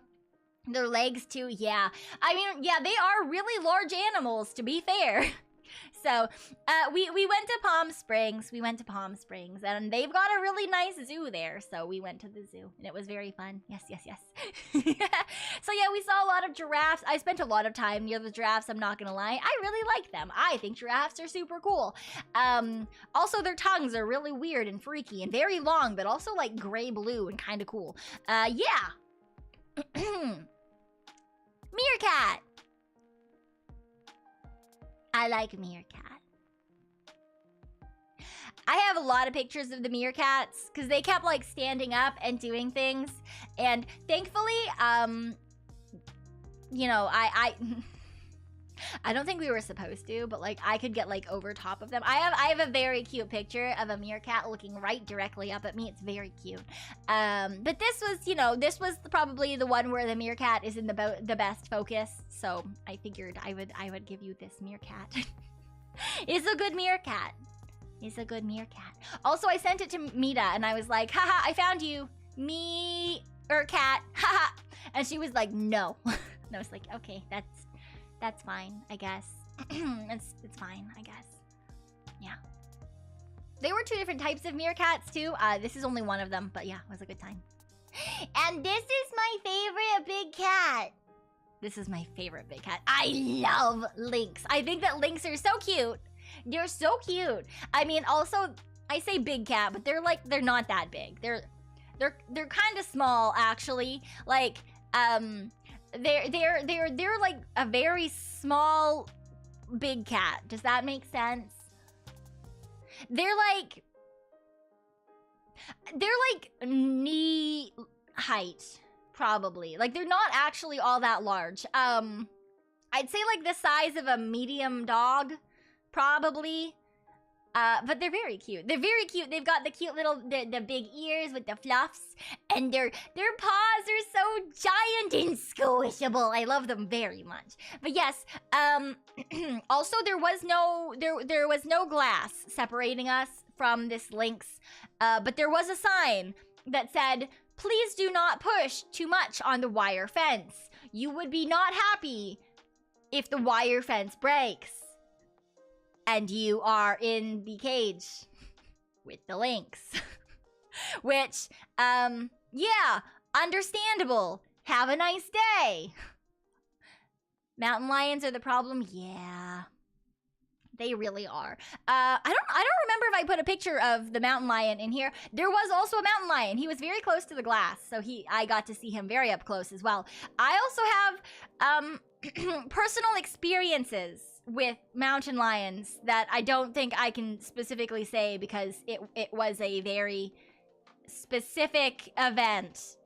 Their legs too, yeah. I mean, yeah, they are really large animals, to be fair. So, we went to Palm Springs. And they've got a really nice zoo there. So we went to the zoo, and it was very fun. Yes. So yeah, we saw a lot of giraffes. I spent a lot of time near the giraffes, I'm not gonna lie. I really like them. I think giraffes are super cool. Also, their tongues are really weird and freaky and very long, but also like gray-blue and kind of cool. Yeah. Meerkat. I like meerkat. I have a lot of pictures of the meerkats because they kept like standing up and doing things, and thankfully, you know, I don't think we were supposed to, but like I could get like over top of them. I have a very cute picture of a meerkat looking right directly up at me. It's very cute. But this was, you know, this was probably the one where the meerkat is in the best focus. So I figured I would give you this meerkat. It's a good meerkat. It's a good meerkat. Also, I sent it to Meeta and I was like, haha, I found you. Meerkat. Haha. And she was like, no. And I was like, okay, that's fine, I guess. it's fine, I guess. Yeah. There were 2 different types of meerkats too. This is only one of them, but yeah, it was a good time. And this is my favorite big cat. This is my favorite big cat. I love lynx. I think that lynx are so cute. They're so cute. I mean, also, I say big cat, but they're not that big. They're kind of small, actually. Like, they're like a very small big cat. Does that make sense? They're like They're like knee height, probably. Like they're not actually all that large. I'd say like the size of a medium dog, probably. But they're very cute. They're very cute. They've got the cute little, the big ears with the fluffs, and their paws are so giant and squishable. I love them very much. But yes, also there was no glass separating us from this lynx, but there was a sign that said, "Please do not push too much on the wire fence. You would be not happy if the wire fence breaks and you are in the cage with the lynx." Which, yeah, understandable. Have a nice day. Mountain lions are the problem? Yeah. They really are. I don't remember if I put a picture of the mountain lion in here. There was also a mountain lion. He was very close to the glass, so I got to see him very up close as well. I also have personal experiences with mountain lions that I don't think I can specifically say because it was a very specific event.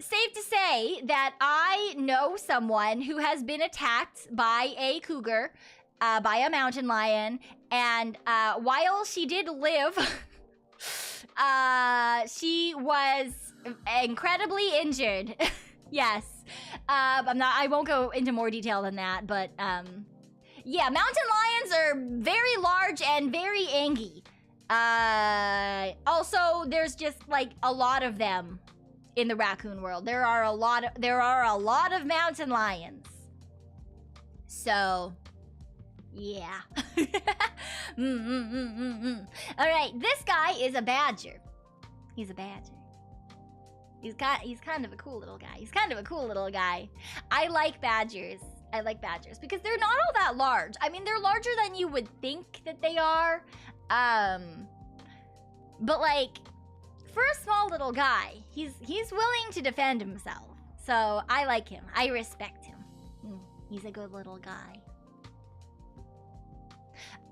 Safe to say that I know someone who has been attacked by a cougar, by a mountain lion, and while she did live, she was incredibly injured. Yes. I won't go into more detail than that, but yeah, mountain lions are very large and very angry. Also, there's just like a lot of them in the raccoon world. There are a lot of mountain lions. So, yeah. All right, this guy is a badger. He's a badger. He's kind of a cool little guy. I like badgers. Because they're not all that large. I mean, they're larger than you would think that they are. But like, for a small little guy, he's willing to defend himself. So I like him. I respect him. He's a good little guy.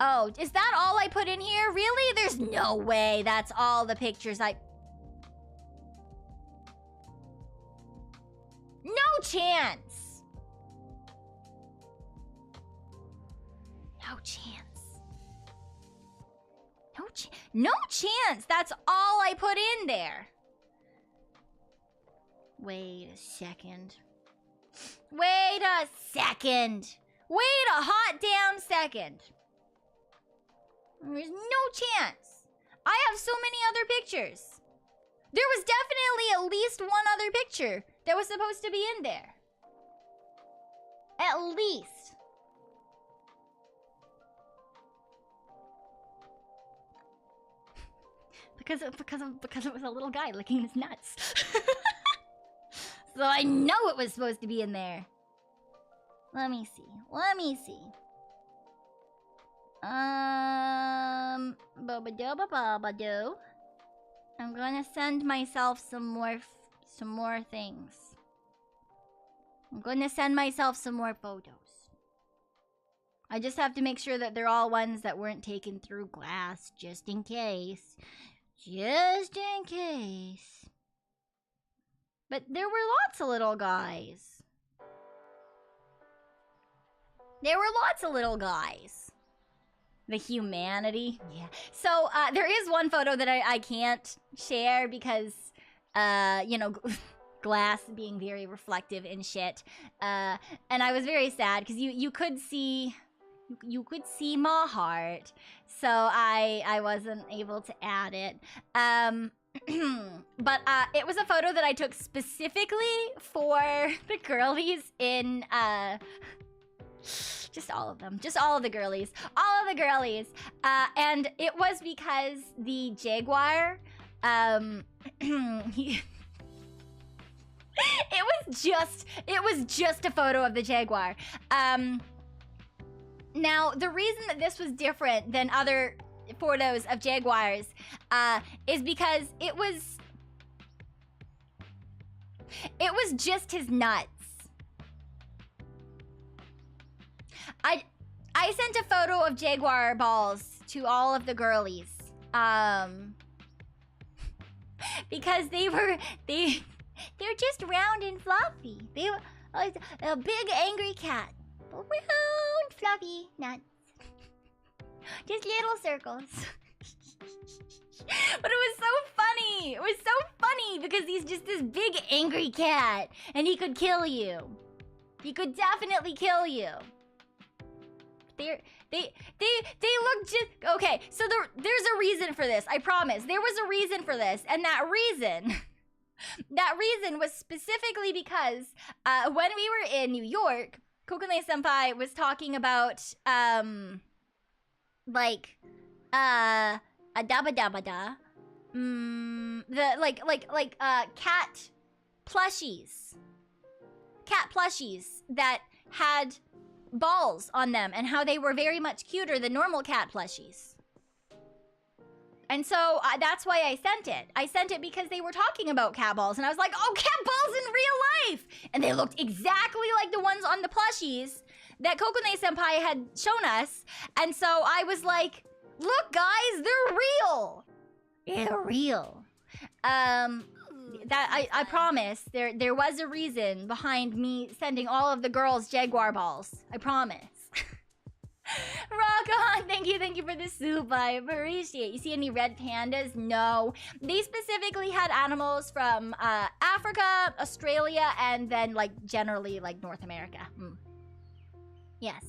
Oh, is that all I put in here? Really? There's no way that's all the pictures I... No chance. No chance. No chance. That's all I put in there. Wait a second. Wait a hot damn second. There's no chance. I have so many other pictures. There was definitely at least one other picture that was supposed to be in there. At least. Because it was a little guy licking his nuts. So I know it was supposed to be in there. Let me see. Babado. I'm gonna send myself some more things. I'm gonna send myself some more photos. I just have to make sure that they're all ones that weren't taken through glass, just in case. Just in case. But there were lots of little guys. The humanity. Yeah. So, there is one photo that I can't share because, you know, glass being very reflective and shit. And I was very sad because you could see my heart. So I wasn't able to add it. But it was a photo that I took specifically for the girlies in just all of them. Just all of the girlies. And it was because the jaguar, it was just a photo of the jaguar. Now, the reason that this was different than other photos of jaguars is because it was just his nuts. I sent a photo of jaguar balls to all of the girlies Because they're just round and fluffy. They were a big angry cat. Round, fluffy nuts. Just little circles. But it was so funny. It was so funny because he's just this big angry cat and he could kill you. He could definitely kill you. They look just okay. So there's a reason for this. I promise. There was a reason for this, and that reason was specifically because when we were in New York, Kokone Senpai was talking about like a dabba dabba da, the cat plushies that had balls on them and how they were very much cuter than normal cat plushies. And so that's why I sent it. I sent it because they were talking about cat balls and I was like, oh, cat balls in real life! And they looked exactly like the ones on the plushies that Kokone Senpai had shown us. And so I was like, look guys, they're real! They're real. I promise there was a reason behind me sending all of the girls Jaguar balls. I promise. Rock on! Thank you for the soup. I appreciate. You see any red pandas? No. They specifically had animals from Africa, Australia, and then like generally like North America. Yes.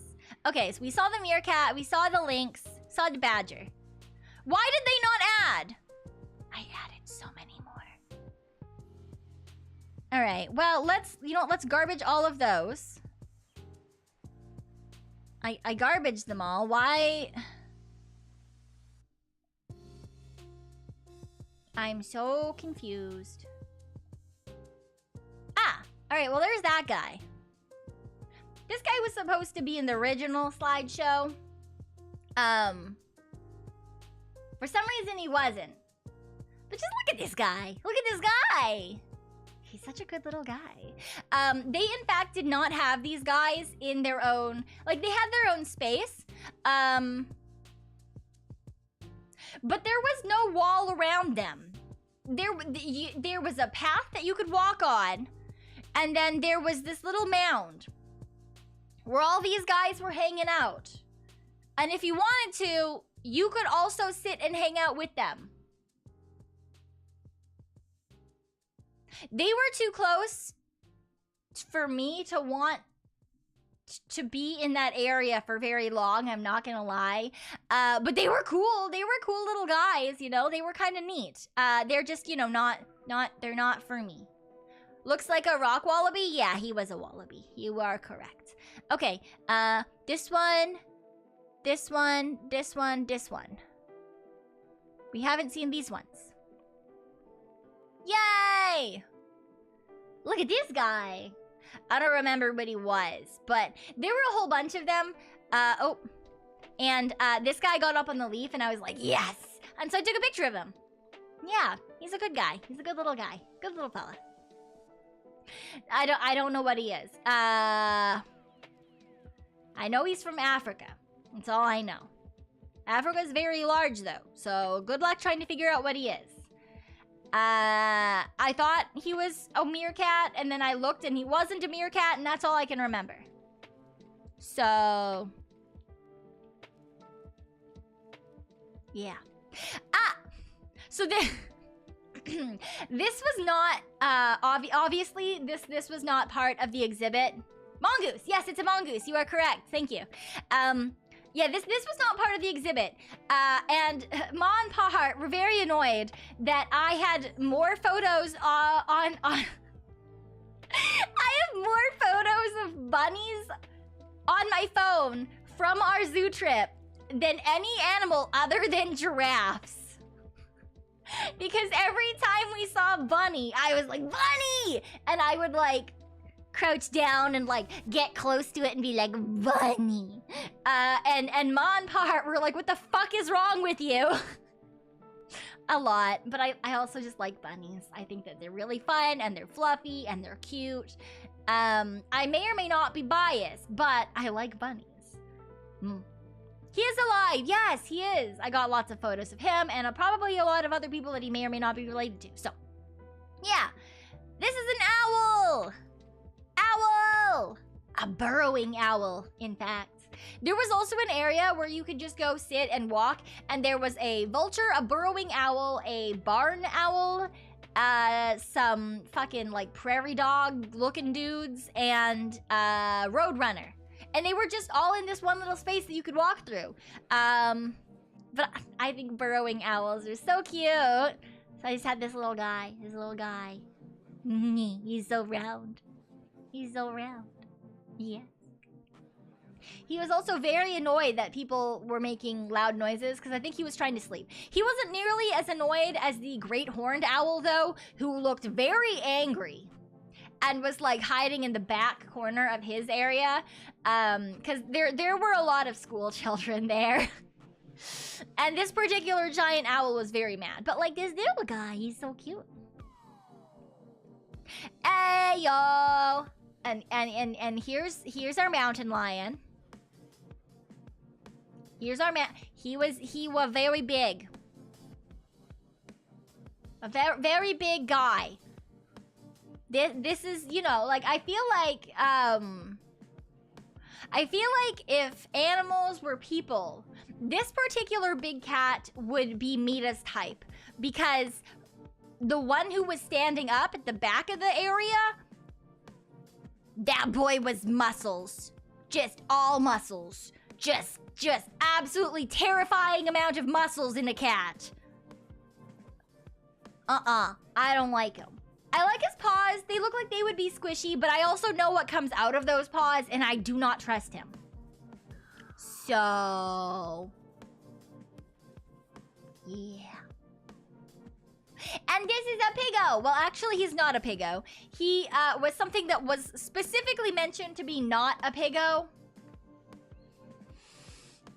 Okay, so we saw the meerkat, we saw the lynx, saw the badger. Why did they not add? I added so many more. All right. Well, let's garbage all of those. I garbaged them all. Why? I'm so confused. Ah, all right. Well, there's that guy. This guy was supposed to be in the original slideshow. For some reason he wasn't. But just look at this guy. Look at this guy. He's such a good little guy. They in fact did not have these guys in their own, like they had their own space. But there was no wall around them. There was a path that you could walk on, and then there was this little mound where all these guys were hanging out. And if you wanted to, you could also sit and hang out with them. They were too close for me to want to be in that area for very long, I'm not gonna lie. But they were cool. They were cool little guys, you know? They were kind of neat. They're just, you know, they're not for me. Looks like a rock wallaby? Yeah, he was a wallaby. You are correct. Okay, this one, this one, this one, this one. We haven't seen these ones. Yay! Look at this guy. I don't remember what he was, but there were a whole bunch of them. And this guy got up on the leaf and I was like, yes! And so I took a picture of him. Yeah, he's a good guy. He's a good little guy. Good little fella. I don't know what he is. I know he's from Africa. That's all I know. Africa's very large though, so good luck trying to figure out what he is. I thought he was a meerkat, and then I looked and he wasn't a meerkat, and that's all I can remember. So... yeah. So this was not, obviously, this was not part of the exhibit. Mongoose! Yes, it's a mongoose. You are correct. Thank you. Yeah, this was not part of the exhibit. And Ma and Pa Hart were very annoyed that I had more photos on I have more photos of bunnies on my phone from our zoo trip than any animal other than giraffes. Because every time we saw a bunny, I was like, bunny! And I would like crouch down and like get close to it and be like, bunny. And Ma and Pa were like, what the fuck is wrong with you? A lot, but I also just like bunnies. I think that they're really fun and they're fluffy and they're cute. I may or may not be biased, but I like bunnies. He is alive. Yes, he is. I got lots of photos of him and probably a lot of other people that he may or may not be related to. So, yeah. This is an owl. Owl. A burrowing owl, in fact. There was also an area where you could just go sit and walk, and there was a vulture, a burrowing owl, a barn owl, some fucking like prairie dog looking dudes, and roadrunner. And they were just all in this one little space that you could walk through. But I think burrowing owls are so cute. So I just had this little guy. He's so round. He's so round. Yeah. He was also very annoyed that people were making loud noises because I think he was trying to sleep. He wasn't nearly as annoyed as the great horned owl, though, who looked very angry and was like hiding in the back corner of his area because there were a lot of school children there. And this particular giant owl was very mad. But like this little guy, he's so cute. Hey, yo! And here's our mountain lion. Here's our man. He was very big. A very big guy. This is, you know, like I feel like if animals were people, this particular big cat would be Meeta's type, because the one who was standing up at the back of the area, that boy was muscles. Just all muscles. Just absolutely terrifying amount of muscles in a cat. I don't like him. I like his paws. They look like they would be squishy, but I also know what comes out of those paws, and I do not trust him. So... yeah. And this is a piggo. Well, actually, he's not a piggo. He was something that was specifically mentioned to be not a piggo.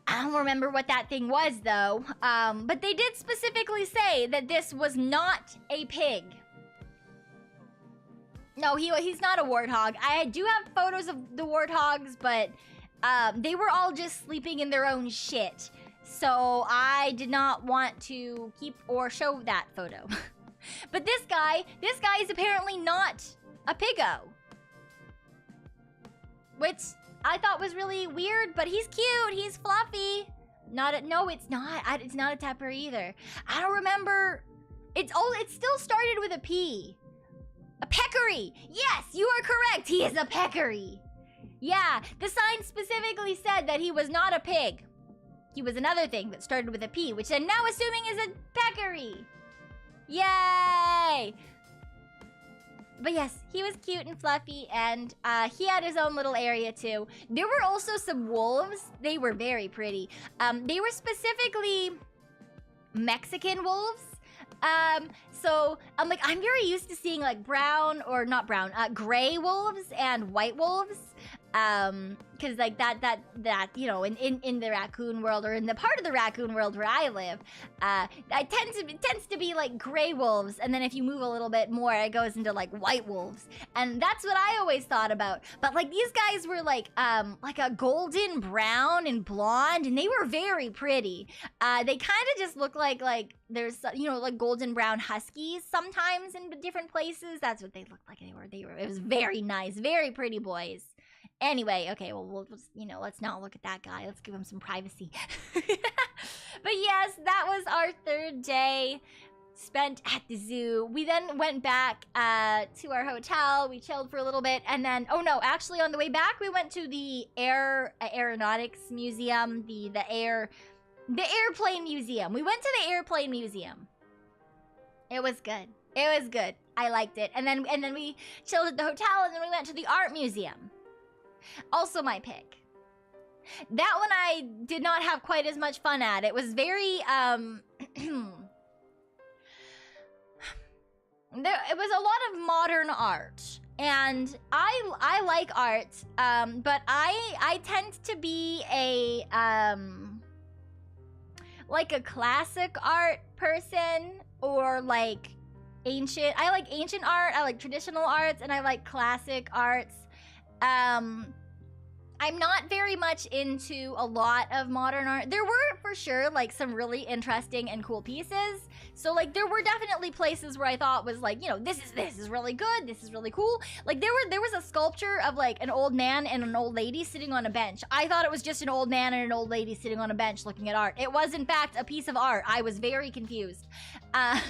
I don't remember what that thing was, though. But they did specifically say that this was not a pig. No, he's not a warthog. I do have photos of the warthogs, but they were all just sleeping in their own shit. So I did not want to keep or show that photo. But this guy is apparently not a piggo. Which I thought was really weird, but he's cute. He's fluffy. No, it's not. It's not a tepper either. I don't remember. It still started with a P. A peccary. Yes, you are correct. He is a peccary. Yeah, the sign specifically said that he was not a pig. He was another thing that started with a P, which I'm now assuming is a peccary. Yay! But yes, he was cute and fluffy, and he had his own little area too. There were also some wolves. They were very pretty. They were specifically Mexican wolves. So I'm very used to seeing like gray wolves and white wolves. Because like that you know, in the raccoon world, or in the part of the raccoon world where I live, it tends to be like gray wolves, and then if you move a little bit more, it goes into like white wolves, and that's what I always thought about. But like these guys were like a golden brown and blonde, and they were very pretty. They kind of just look like there's, you know, like golden brown huskies sometimes in different places. That's what they looked like. It was very nice, very pretty boys. Anyway, okay, well, we'll just, you know, let's not look at that guy. Let's give him some privacy. But yes, that was our third day spent at the zoo. We then went back to our hotel. We chilled for a little bit, and then, oh no, actually on the way back, we went to the aeronautics museum, the airplane museum. We went to the airplane museum. It was good. It was good. I liked it. And then we chilled at the hotel, and then we went to the art museum. Also my pick. That one I did not have quite as much fun at. It was very, it was a lot of modern art. And I like art, but I tend to be a classic art person, or like ancient. I like ancient art, I like traditional arts, and I like classic arts. I'm not very much into a lot of modern art. There were, for sure, like, some really interesting and cool pieces. So, like, there were definitely places where I thought was, like, you know, this is really good, this is really cool. Like, there was a sculpture of, like, an old man and an old lady sitting on a bench. I thought it was just an old man and an old lady sitting on a bench looking at art. It was, in fact, a piece of art. I was very confused. And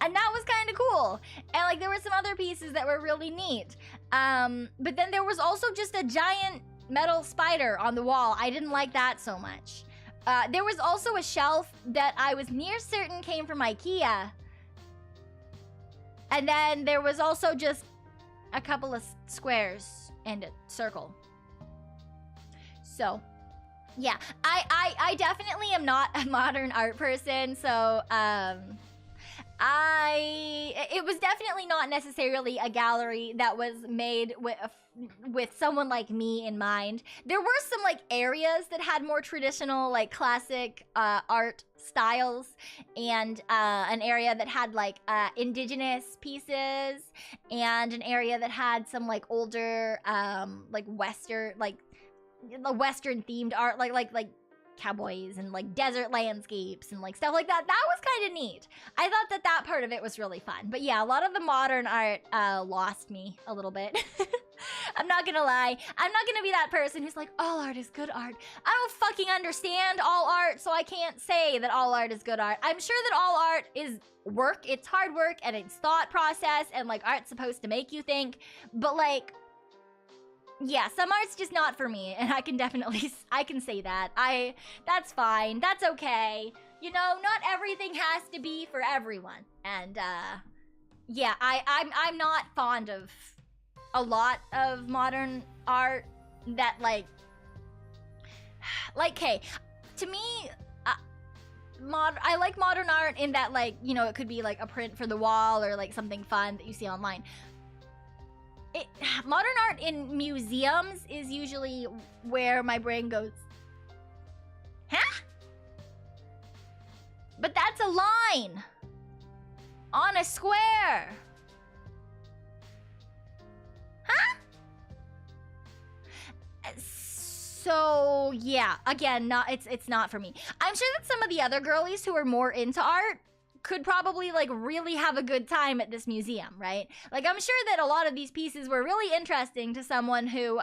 that was kind of cool. And, like, there were some other pieces that were really neat. But then there was also just a giant metal spider on the wall. I didn't like that so much. There was also a shelf that I was near certain came from IKEA. And then there was also just a couple of squares and a circle. So, yeah. I definitely am not a modern art person, so, it was definitely not necessarily a gallery that was made with someone like me in mind. There were some, like, areas that had more traditional, like, classic art styles, and an area that had, like, indigenous pieces, and an area that had some, like, older, like, Western themed art, like cowboys and, like, desert landscapes and, like, stuff like that. That was kind of neat. I thought that part of it was really fun. But yeah, a lot of the modern art lost me a little bit. I'm not gonna lie. I'm not gonna be that person who's like, all art is good art. I don't fucking understand all art, so I can't say that all art is good art. I'm sure that all art is work. It's hard work, and it's thought process, and, like, art's supposed to make you think. But, like, yeah, some art's just not for me, and I can definitely, I can say that. That's fine, that's okay. You know, not everything has to be for everyone. And, yeah, I'm not fond of a lot of modern art that, like, hey, to me, I like modern art in that, like, you know, it could be, like, a print for the wall or, like, something fun that you see online. Modern art in museums is usually where my brain goes, huh? But that's a line on a square. Huh? So yeah, again, it's not for me. I'm sure that some of the other girlies who are more into art could probably, like, really have a good time at this museum, right? Like, I'm sure that a lot of these pieces were really interesting to someone who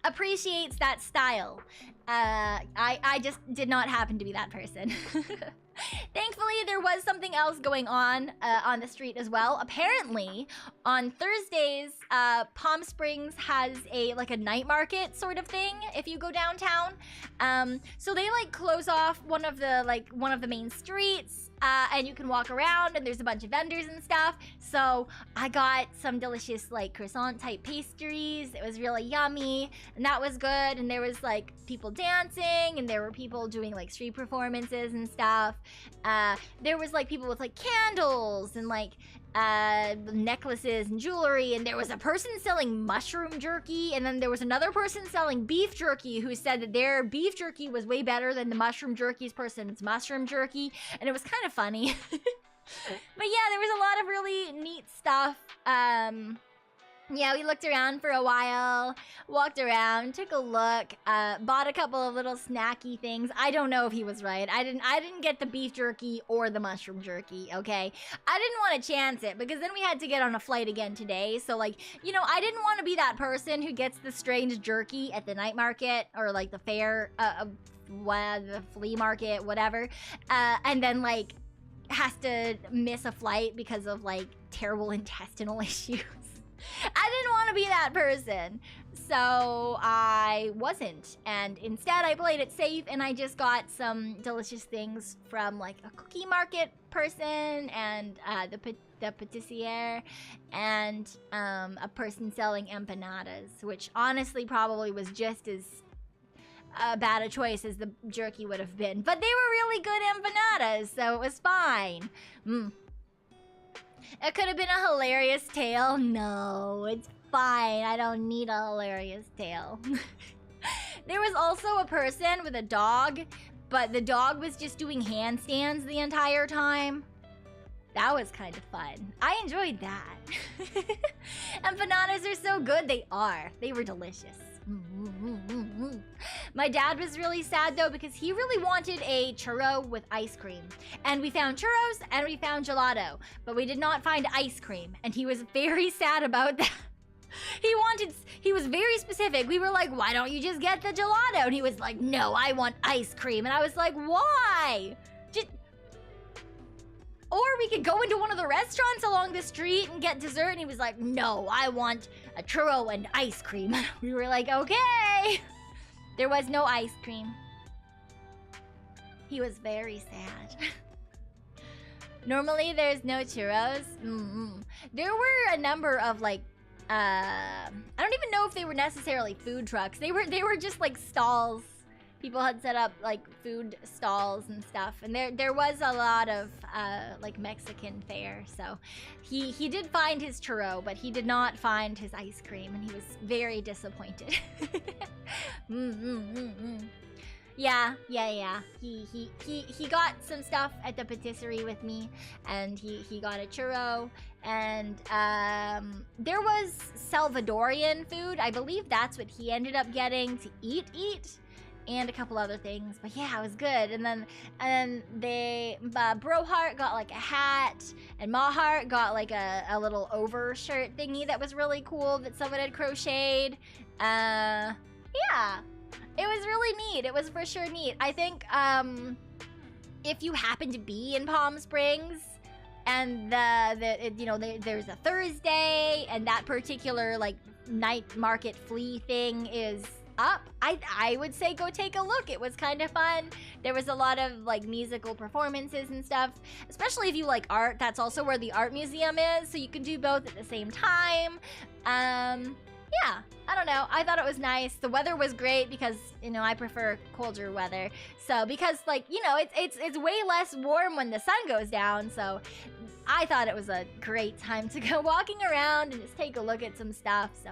appreciates that style. I just did not happen to be that person. Thankfully, there was something else going on the street as well. Apparently, on Thursdays, Palm Springs has a night market sort of thing if you go downtown. So they, like, close off one of the main streets, and you can walk around, and there's a bunch of vendors and stuff. So I got some delicious, like, croissant type pastries. It was really yummy, and that was good. And there was, like, people dancing, and there were people doing, like, street performances and stuff. There was, like, people with, like, candles and, like, necklaces and jewelry, and there was a person selling mushroom jerky, and then there was another person selling beef jerky who said that their beef jerky was way better than the mushroom jerky's person's mushroom jerky, and it was kind of funny. But yeah, there was a lot of really neat stuff. Yeah, we looked around for a while, walked around, took a look, bought a couple of little snacky things. I don't know if he was right. I didn't get the beef jerky or the mushroom jerky, okay? I didn't want to chance it because then we had to get on a flight again today. So, like, you know, I didn't want to be that person who gets the strange jerky at the night market or, like, the fair, the flea market, whatever, and then, like, has to miss a flight because of, like, terrible intestinal issues. I didn't want to be that person, so I wasn't, and instead I played it safe, and I just got some delicious things from, like, a cookie market person, and the patissiere, and a person selling empanadas, which honestly probably was just as bad a choice as the jerky would have been, but they were really good empanadas, so it was fine. It could have been a hilarious tale. No, it's fine. I don't need a hilarious tale. There was also a person with a dog, but the dog was just doing handstands the entire time. That was kind of fun. I enjoyed that. Empanadas are so good. They are. They were delicious. My dad was really sad though because he really wanted a churro with ice cream. And we found churros and we found gelato, but we did not find ice cream. And he was very sad about that. He was very specific. We were like, why don't you just get the gelato? And he was like, no, I want ice cream. And I was like, why? Or we could go into one of the restaurants along the street and get dessert. And he was like, no, I want a churro and ice cream. We were like, okay. There was no ice cream. He was very sad. Normally there's no churros. There were a number of like, I don't even know if they were necessarily food trucks. They were just like stalls. People had set up like food stalls and stuff, and there was a lot of like Mexican fare. So he did find his churro, but he did not find his ice cream, and he was very disappointed. Yeah. He got some stuff at the patisserie with me, and he got a churro, and there was Salvadorian food. I believe that's what he ended up getting to eat. And a couple other things, but yeah, it was good. And then they, Bro Hart got like a hat, and Ma Hart got like a little overshirt thingy that was really cool that someone had crocheted. Yeah, it was really neat. It was for sure neat. I think if you happen to be in Palm Springs, and there's a Thursday, and that particular like night market flea thing is up, I would say go take a look. It was kind of fun. There was a lot of like musical performances and stuff, especially if you like art. That's also where the art museum is, so you can do both at the same time. Yeah, I don't know, I thought it was nice. The weather was great because, you know, I prefer colder weather, so because like, you know, it's way less warm when the sun goes down, so I thought it was a great time to go walking around and just take a look at some stuff. So,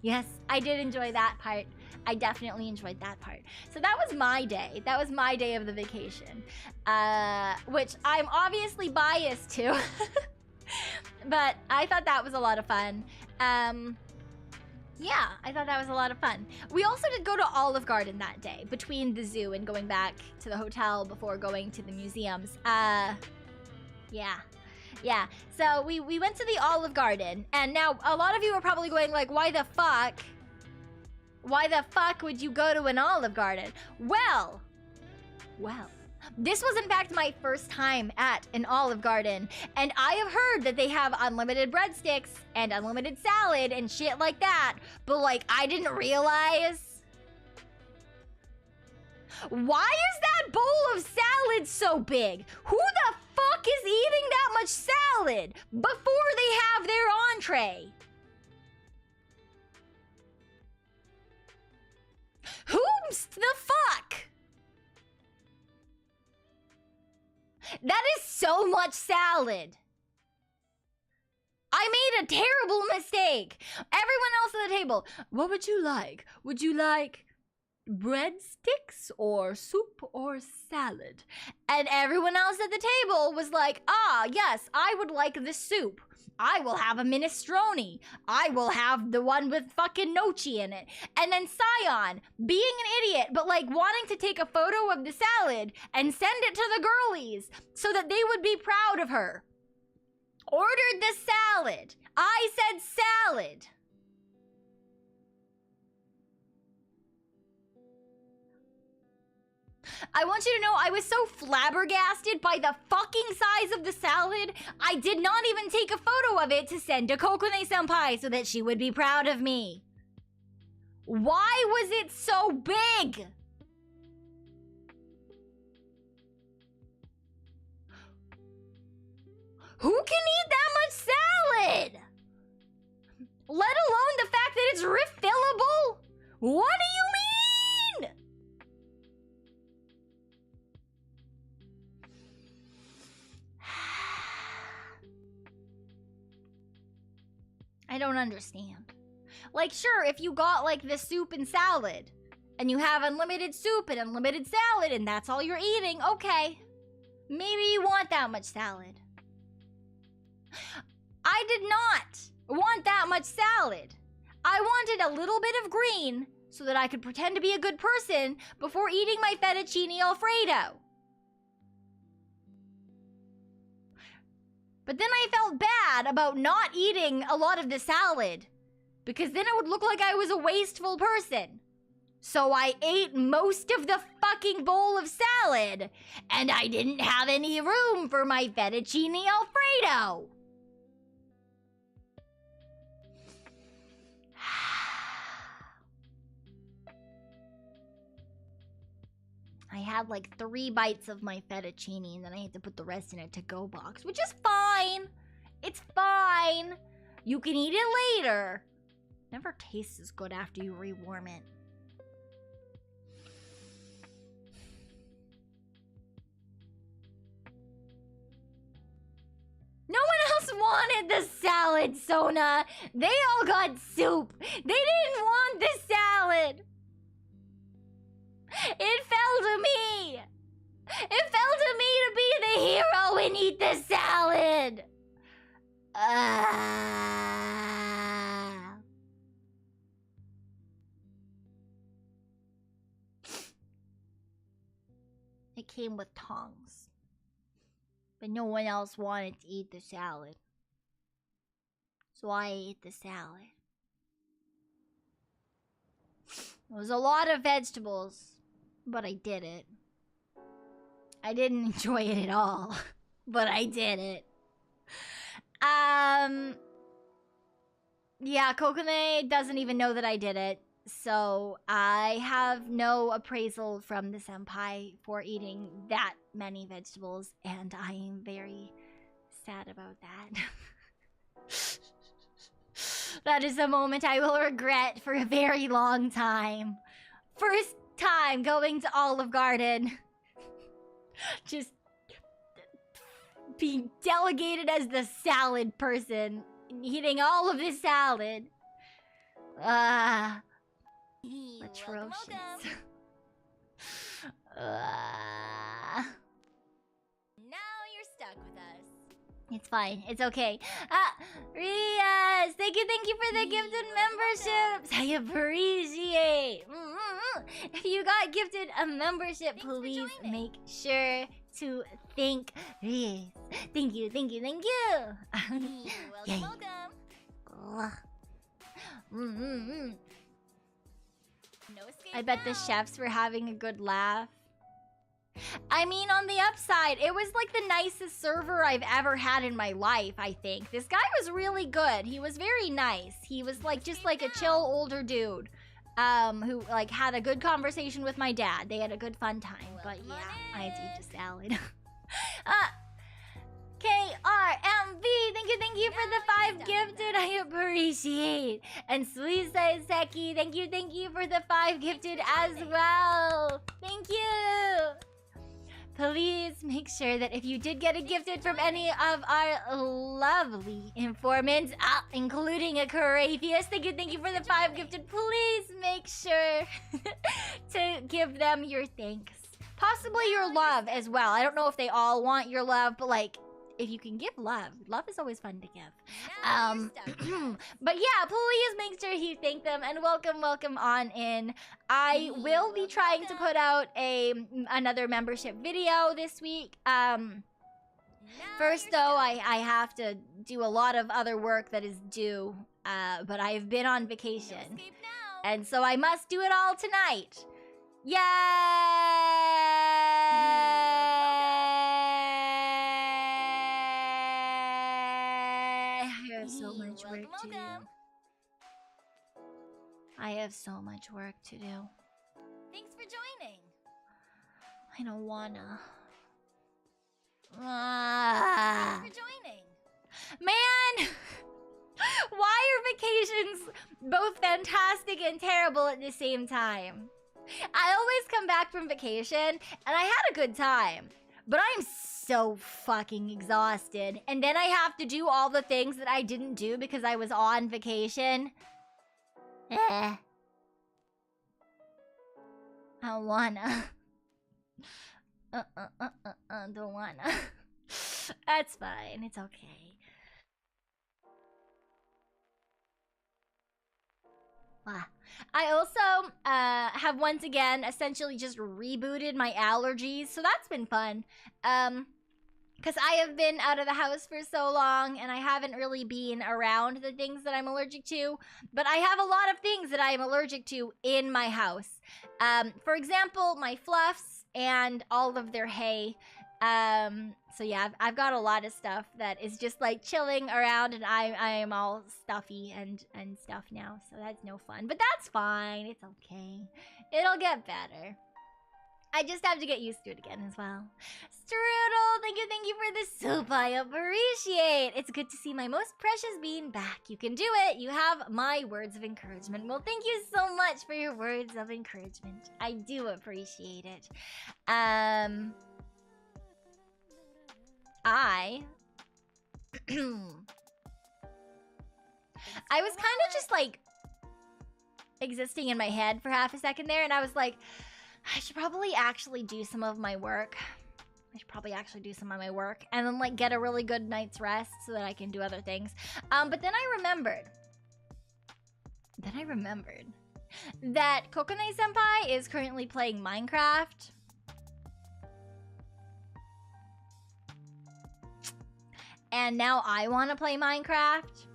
yes, I did enjoy that part. I definitely enjoyed that part. So that was my day. That was my day of the vacation, which I'm obviously biased to, but I thought that was a lot of fun. Yeah, I thought that was a lot of fun. We also did go to Olive Garden that day, between the zoo and going back to the hotel before going to the museums. Yeah. So we went to the Olive Garden, and now a lot of you are probably going like, why the fuck would you go to an Olive Garden? Well, this was in fact my first time at an Olive Garden, and I have heard that they have unlimited breadsticks and unlimited salad and shit like that, but like I didn't realize. Why is that bowl of salad so big? Who the fuck is eating that much salad before they have their entree? Whom's the fuck? That is so much salad. I made a terrible mistake. Everyone else at the table, what would you like? Would you like breadsticks or soup or salad? And everyone else at the table was like, yes, I would like the soup. I will have a minestrone. I will have the one with fucking gnocchi in it. And then Cyon, being an idiot, but like wanting to take a photo of the salad and send it to the girlies so that they would be proud of her, ordered the salad. I said salad. I want you to know I was so flabbergasted by the fucking size of the salad, I did not even take a photo of it to send to Kokone-senpai so that she would be proud of me. Why was it so big? Who can eat that much salad? Let alone the fact that it's refillable? What do you mean? I don't understand. Like, sure, if you got like the soup and salad, and you have unlimited soup and unlimited salad, and that's all you're eating, okay. Maybe you want that much salad. I did not want that much salad. I wanted a little bit of green so that I could pretend to be a good person before eating my fettuccine alfredo. But then I felt bad about not eating a lot of the salad, because then it would look like I was a wasteful person. So I ate most of the fucking bowl of salad, and I didn't have any room for my fettuccine alfredo. I had like 3 bites of my fettuccine, and then I had to put the rest in a to-go box, which is fine. It's fine. You can eat it later. Never tastes as good after you rewarm it. No one else wanted the salad, Sona. They all got soup. They didn't want the salad. It fell to me. It fell to me to be the hero and eat the salad. It came with tongs. But no one else wanted to eat the salad. So I ate the salad. It was a lot of vegetables, but I did it. I didn't enjoy it at all, but I did it. Yeah, Kokone doesn't even know that I did it. So I have no appraisal from the senpai for eating that many vegetables, and I am very sad about that. That is a moment I will regret for a very long time. First time going to Olive Garden. Just being delegated as the salad person, eating all of the salad. Atrocious. Now you're stuck with us. It's fine. It's okay. Riaz, thank you for the gifted memberships. I appreciate. If you got gifted a membership, please make sure to thank Riaz. Thank you. Welcome. I bet the chefs were having a good laugh. I mean, on the upside, it was like the nicest server I've ever had in my life, I think. This guy was really good. He was very nice. He was like just like a chill older dude who like had a good conversation with my dad. They had a good fun time. But yeah, I had to eat a salad. KRMV, thank you for the 5 gifted. I appreciate. And Suicide Seki, thank you for the 5 gifted as well. Thank you. Please make sure that if you did get a gifted from any of our lovely informants, including a Courageous, thank you for the 5 gifted. Please make sure to give them your thanks. Possibly your love as well. I don't know if they all want your love, but like, if you can give love is always fun to give. But yeah, please make sure you thank them and welcome on in. I will be trying to put out another membership video this week. First though, I have to do a lot of other work that is due, but I've been on vacation, and so I must do it all tonight. Yay! I have so much work to do. I have so much work to do. Thanks for joining. I don't wanna. Thanks for joining. Man! Why are vacations both fantastic and terrible at the same time? I always come back from vacation and I had a good time, but I'm so fucking exhausted. And then I have to do all the things that I didn't do because I was on vacation. I don't wanna. Don't wanna. That's fine. It's okay. I also have once again essentially just rebooted my allergies, so that's been fun. Because I have been out of the house for so long and I haven't really been around the things that I'm allergic to, but I have a lot of things that I am allergic to in my house. For example, my fluffs and all of their hay. So yeah, I've got a lot of stuff that is just like chilling around, and I am all stuffy and stuff now, so that's no fun. But that's fine, it's okay. It'll get better. I just have to get used to it again as well. Strudel, thank you for the soup. I appreciate. It's good to see my most precious bean back. You can do it. You have my words of encouragement. Well, thank you so much for your words of encouragement. I do appreciate it. I was kind of just like existing in my head for half a second there, and I was like, I should probably actually do some of my work. And then like get a really good night's rest so that I can do other things. But then I remembered that Kokonai Senpai is currently playing Minecraft. And now I want to play Minecraft.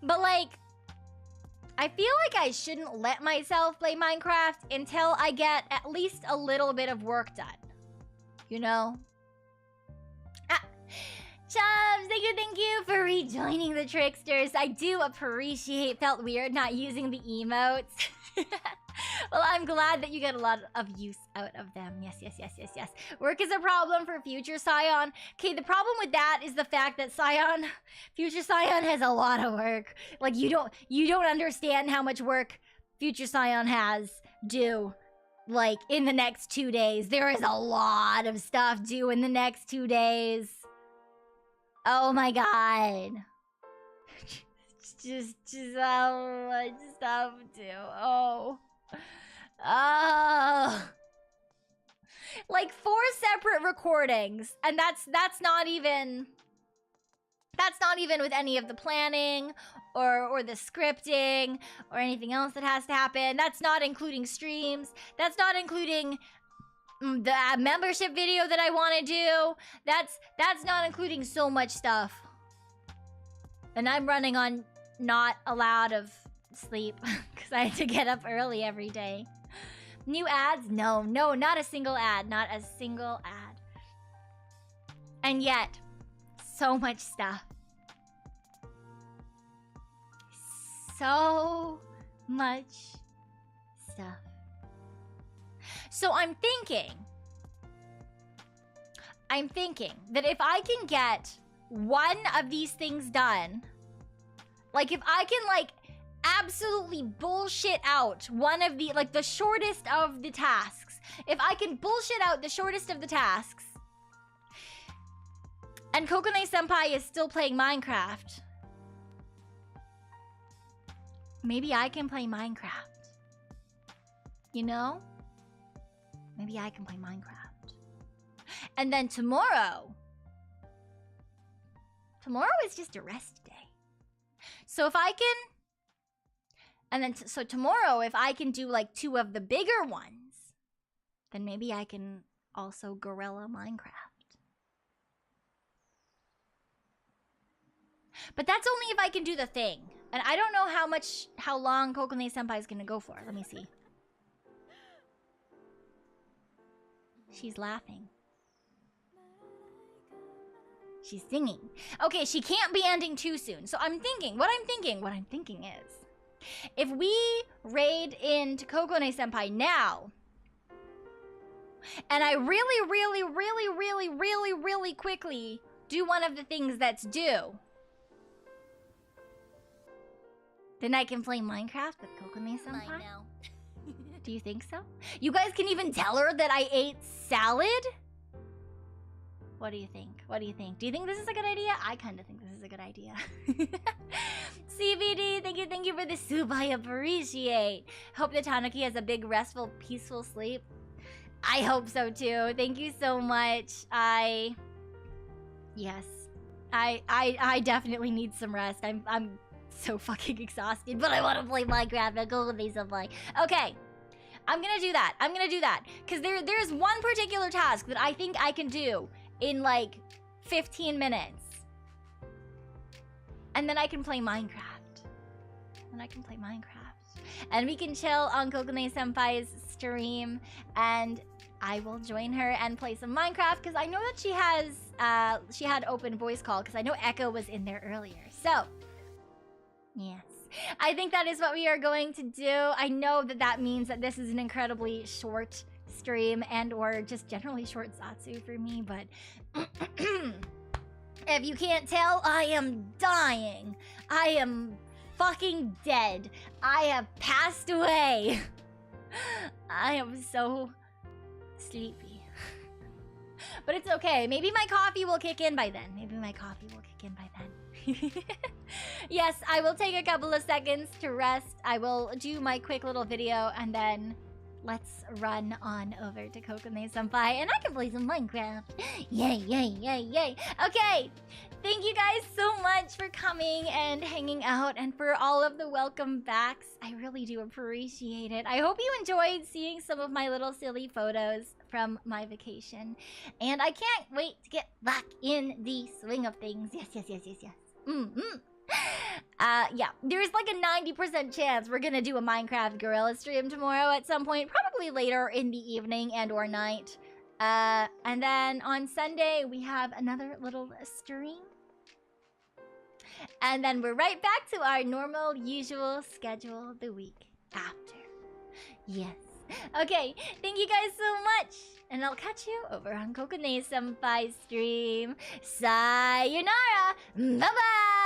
But like, I feel like I shouldn't let myself play Minecraft until I get at least a little bit of work done. You know? Chubbs, thank you for rejoining the Tricksters. I do appreciate, felt weird not using the emotes. Well, I'm glad that you get a lot of use out of them. Yes. Work is a problem for future Cyon. Okay, the problem with that is the fact that future Cyon has a lot of work. Like, you don't understand how much work future Cyon has due. Like, in the next 2 days. There is a lot of stuff due in the next 2 days. Oh my god. Just so much stuff due. Oh. Like 4 separate recordings, and that's not even with any of the planning or the scripting or anything else that has to happen. That's not including streams. That's not including the membership video that I want to do. That's not including so much stuff. And I'm running on not a lot of sleep because I had to get up early every day. New ads? No, not a single ad. Not a single ad. And yet, so much stuff. So much stuff. So I'm thinking that if I can get one of these things done, like if I can like absolutely bullshit out one of the, like the shortest of the tasks, if I can bullshit out the shortest of the tasks, and Kokonai Senpai is still playing Minecraft, maybe I can play Minecraft. You know? Maybe I can play Minecraft. And then tomorrow is just a rest day. So if I can, and then so tomorrow if I can do like 2 of the bigger ones, then maybe I can also guerrilla Minecraft. But that's only if I can do the thing. And I don't know how long Kokonai Senpai is gonna go for. Let me see. She's laughing. She's singing. Okay, she can't be ending too soon. So what I'm thinking is, if we raid into Kokonai Senpai now, and I really quickly do one of the things that's due, then I can play Minecraft with Kokonai Senpai? Do you think so? You guys can even tell her that I ate salad? What do you think? Do you think this is a good idea? I kind of think this is a good idea. CBD, thank you for the soup. I appreciate. Hope that Tanuki has a big, restful, peaceful sleep. I hope so too. Thank you so much. Yes. I definitely need some rest. I'm so fucking exhausted, but I want to play Minecraft and go with me someplace. Okay, I'm gonna do that. I'm gonna do that because there's one particular task that I think I can do in like 15 minutes, and then I can play Minecraft. And we can chill on Kokone Senpai's stream, and I will join her and play some Minecraft because I know that she had open voice call because I know Echo was in there earlier. So, yes. I think that is what we are going to do. I know that that means that this is an incredibly short stream and or just generally short Zatsu for me, but if you can't tell, I am dying. I am fucking dead. I have passed away. I am so sleepy. But it's okay. Maybe my coffee will kick in by then. Yes, I will take a couple of seconds to rest. I will do my quick little video and then let's run on over to Kokone Senpai and I can play some Minecraft. Yay, yay, yay, yay. Okay, thank you guys so much for coming and hanging out and for all of the welcome backs. I really do appreciate it. I hope you enjoyed seeing some of my little silly photos from my vacation. And I can't wait to get back in the swing of things. Yes. Yeah, there's like a 90% chance we're gonna do a Minecraft Gorilla stream tomorrow at some point, probably later in the evening and or night. And then on Sunday, we have another little stream. And then we're right back to our normal, usual schedule the week after. Yes. Okay, thank you guys so much. And I'll catch you over on Kokone Senpai's stream. Sayonara! Bye-bye!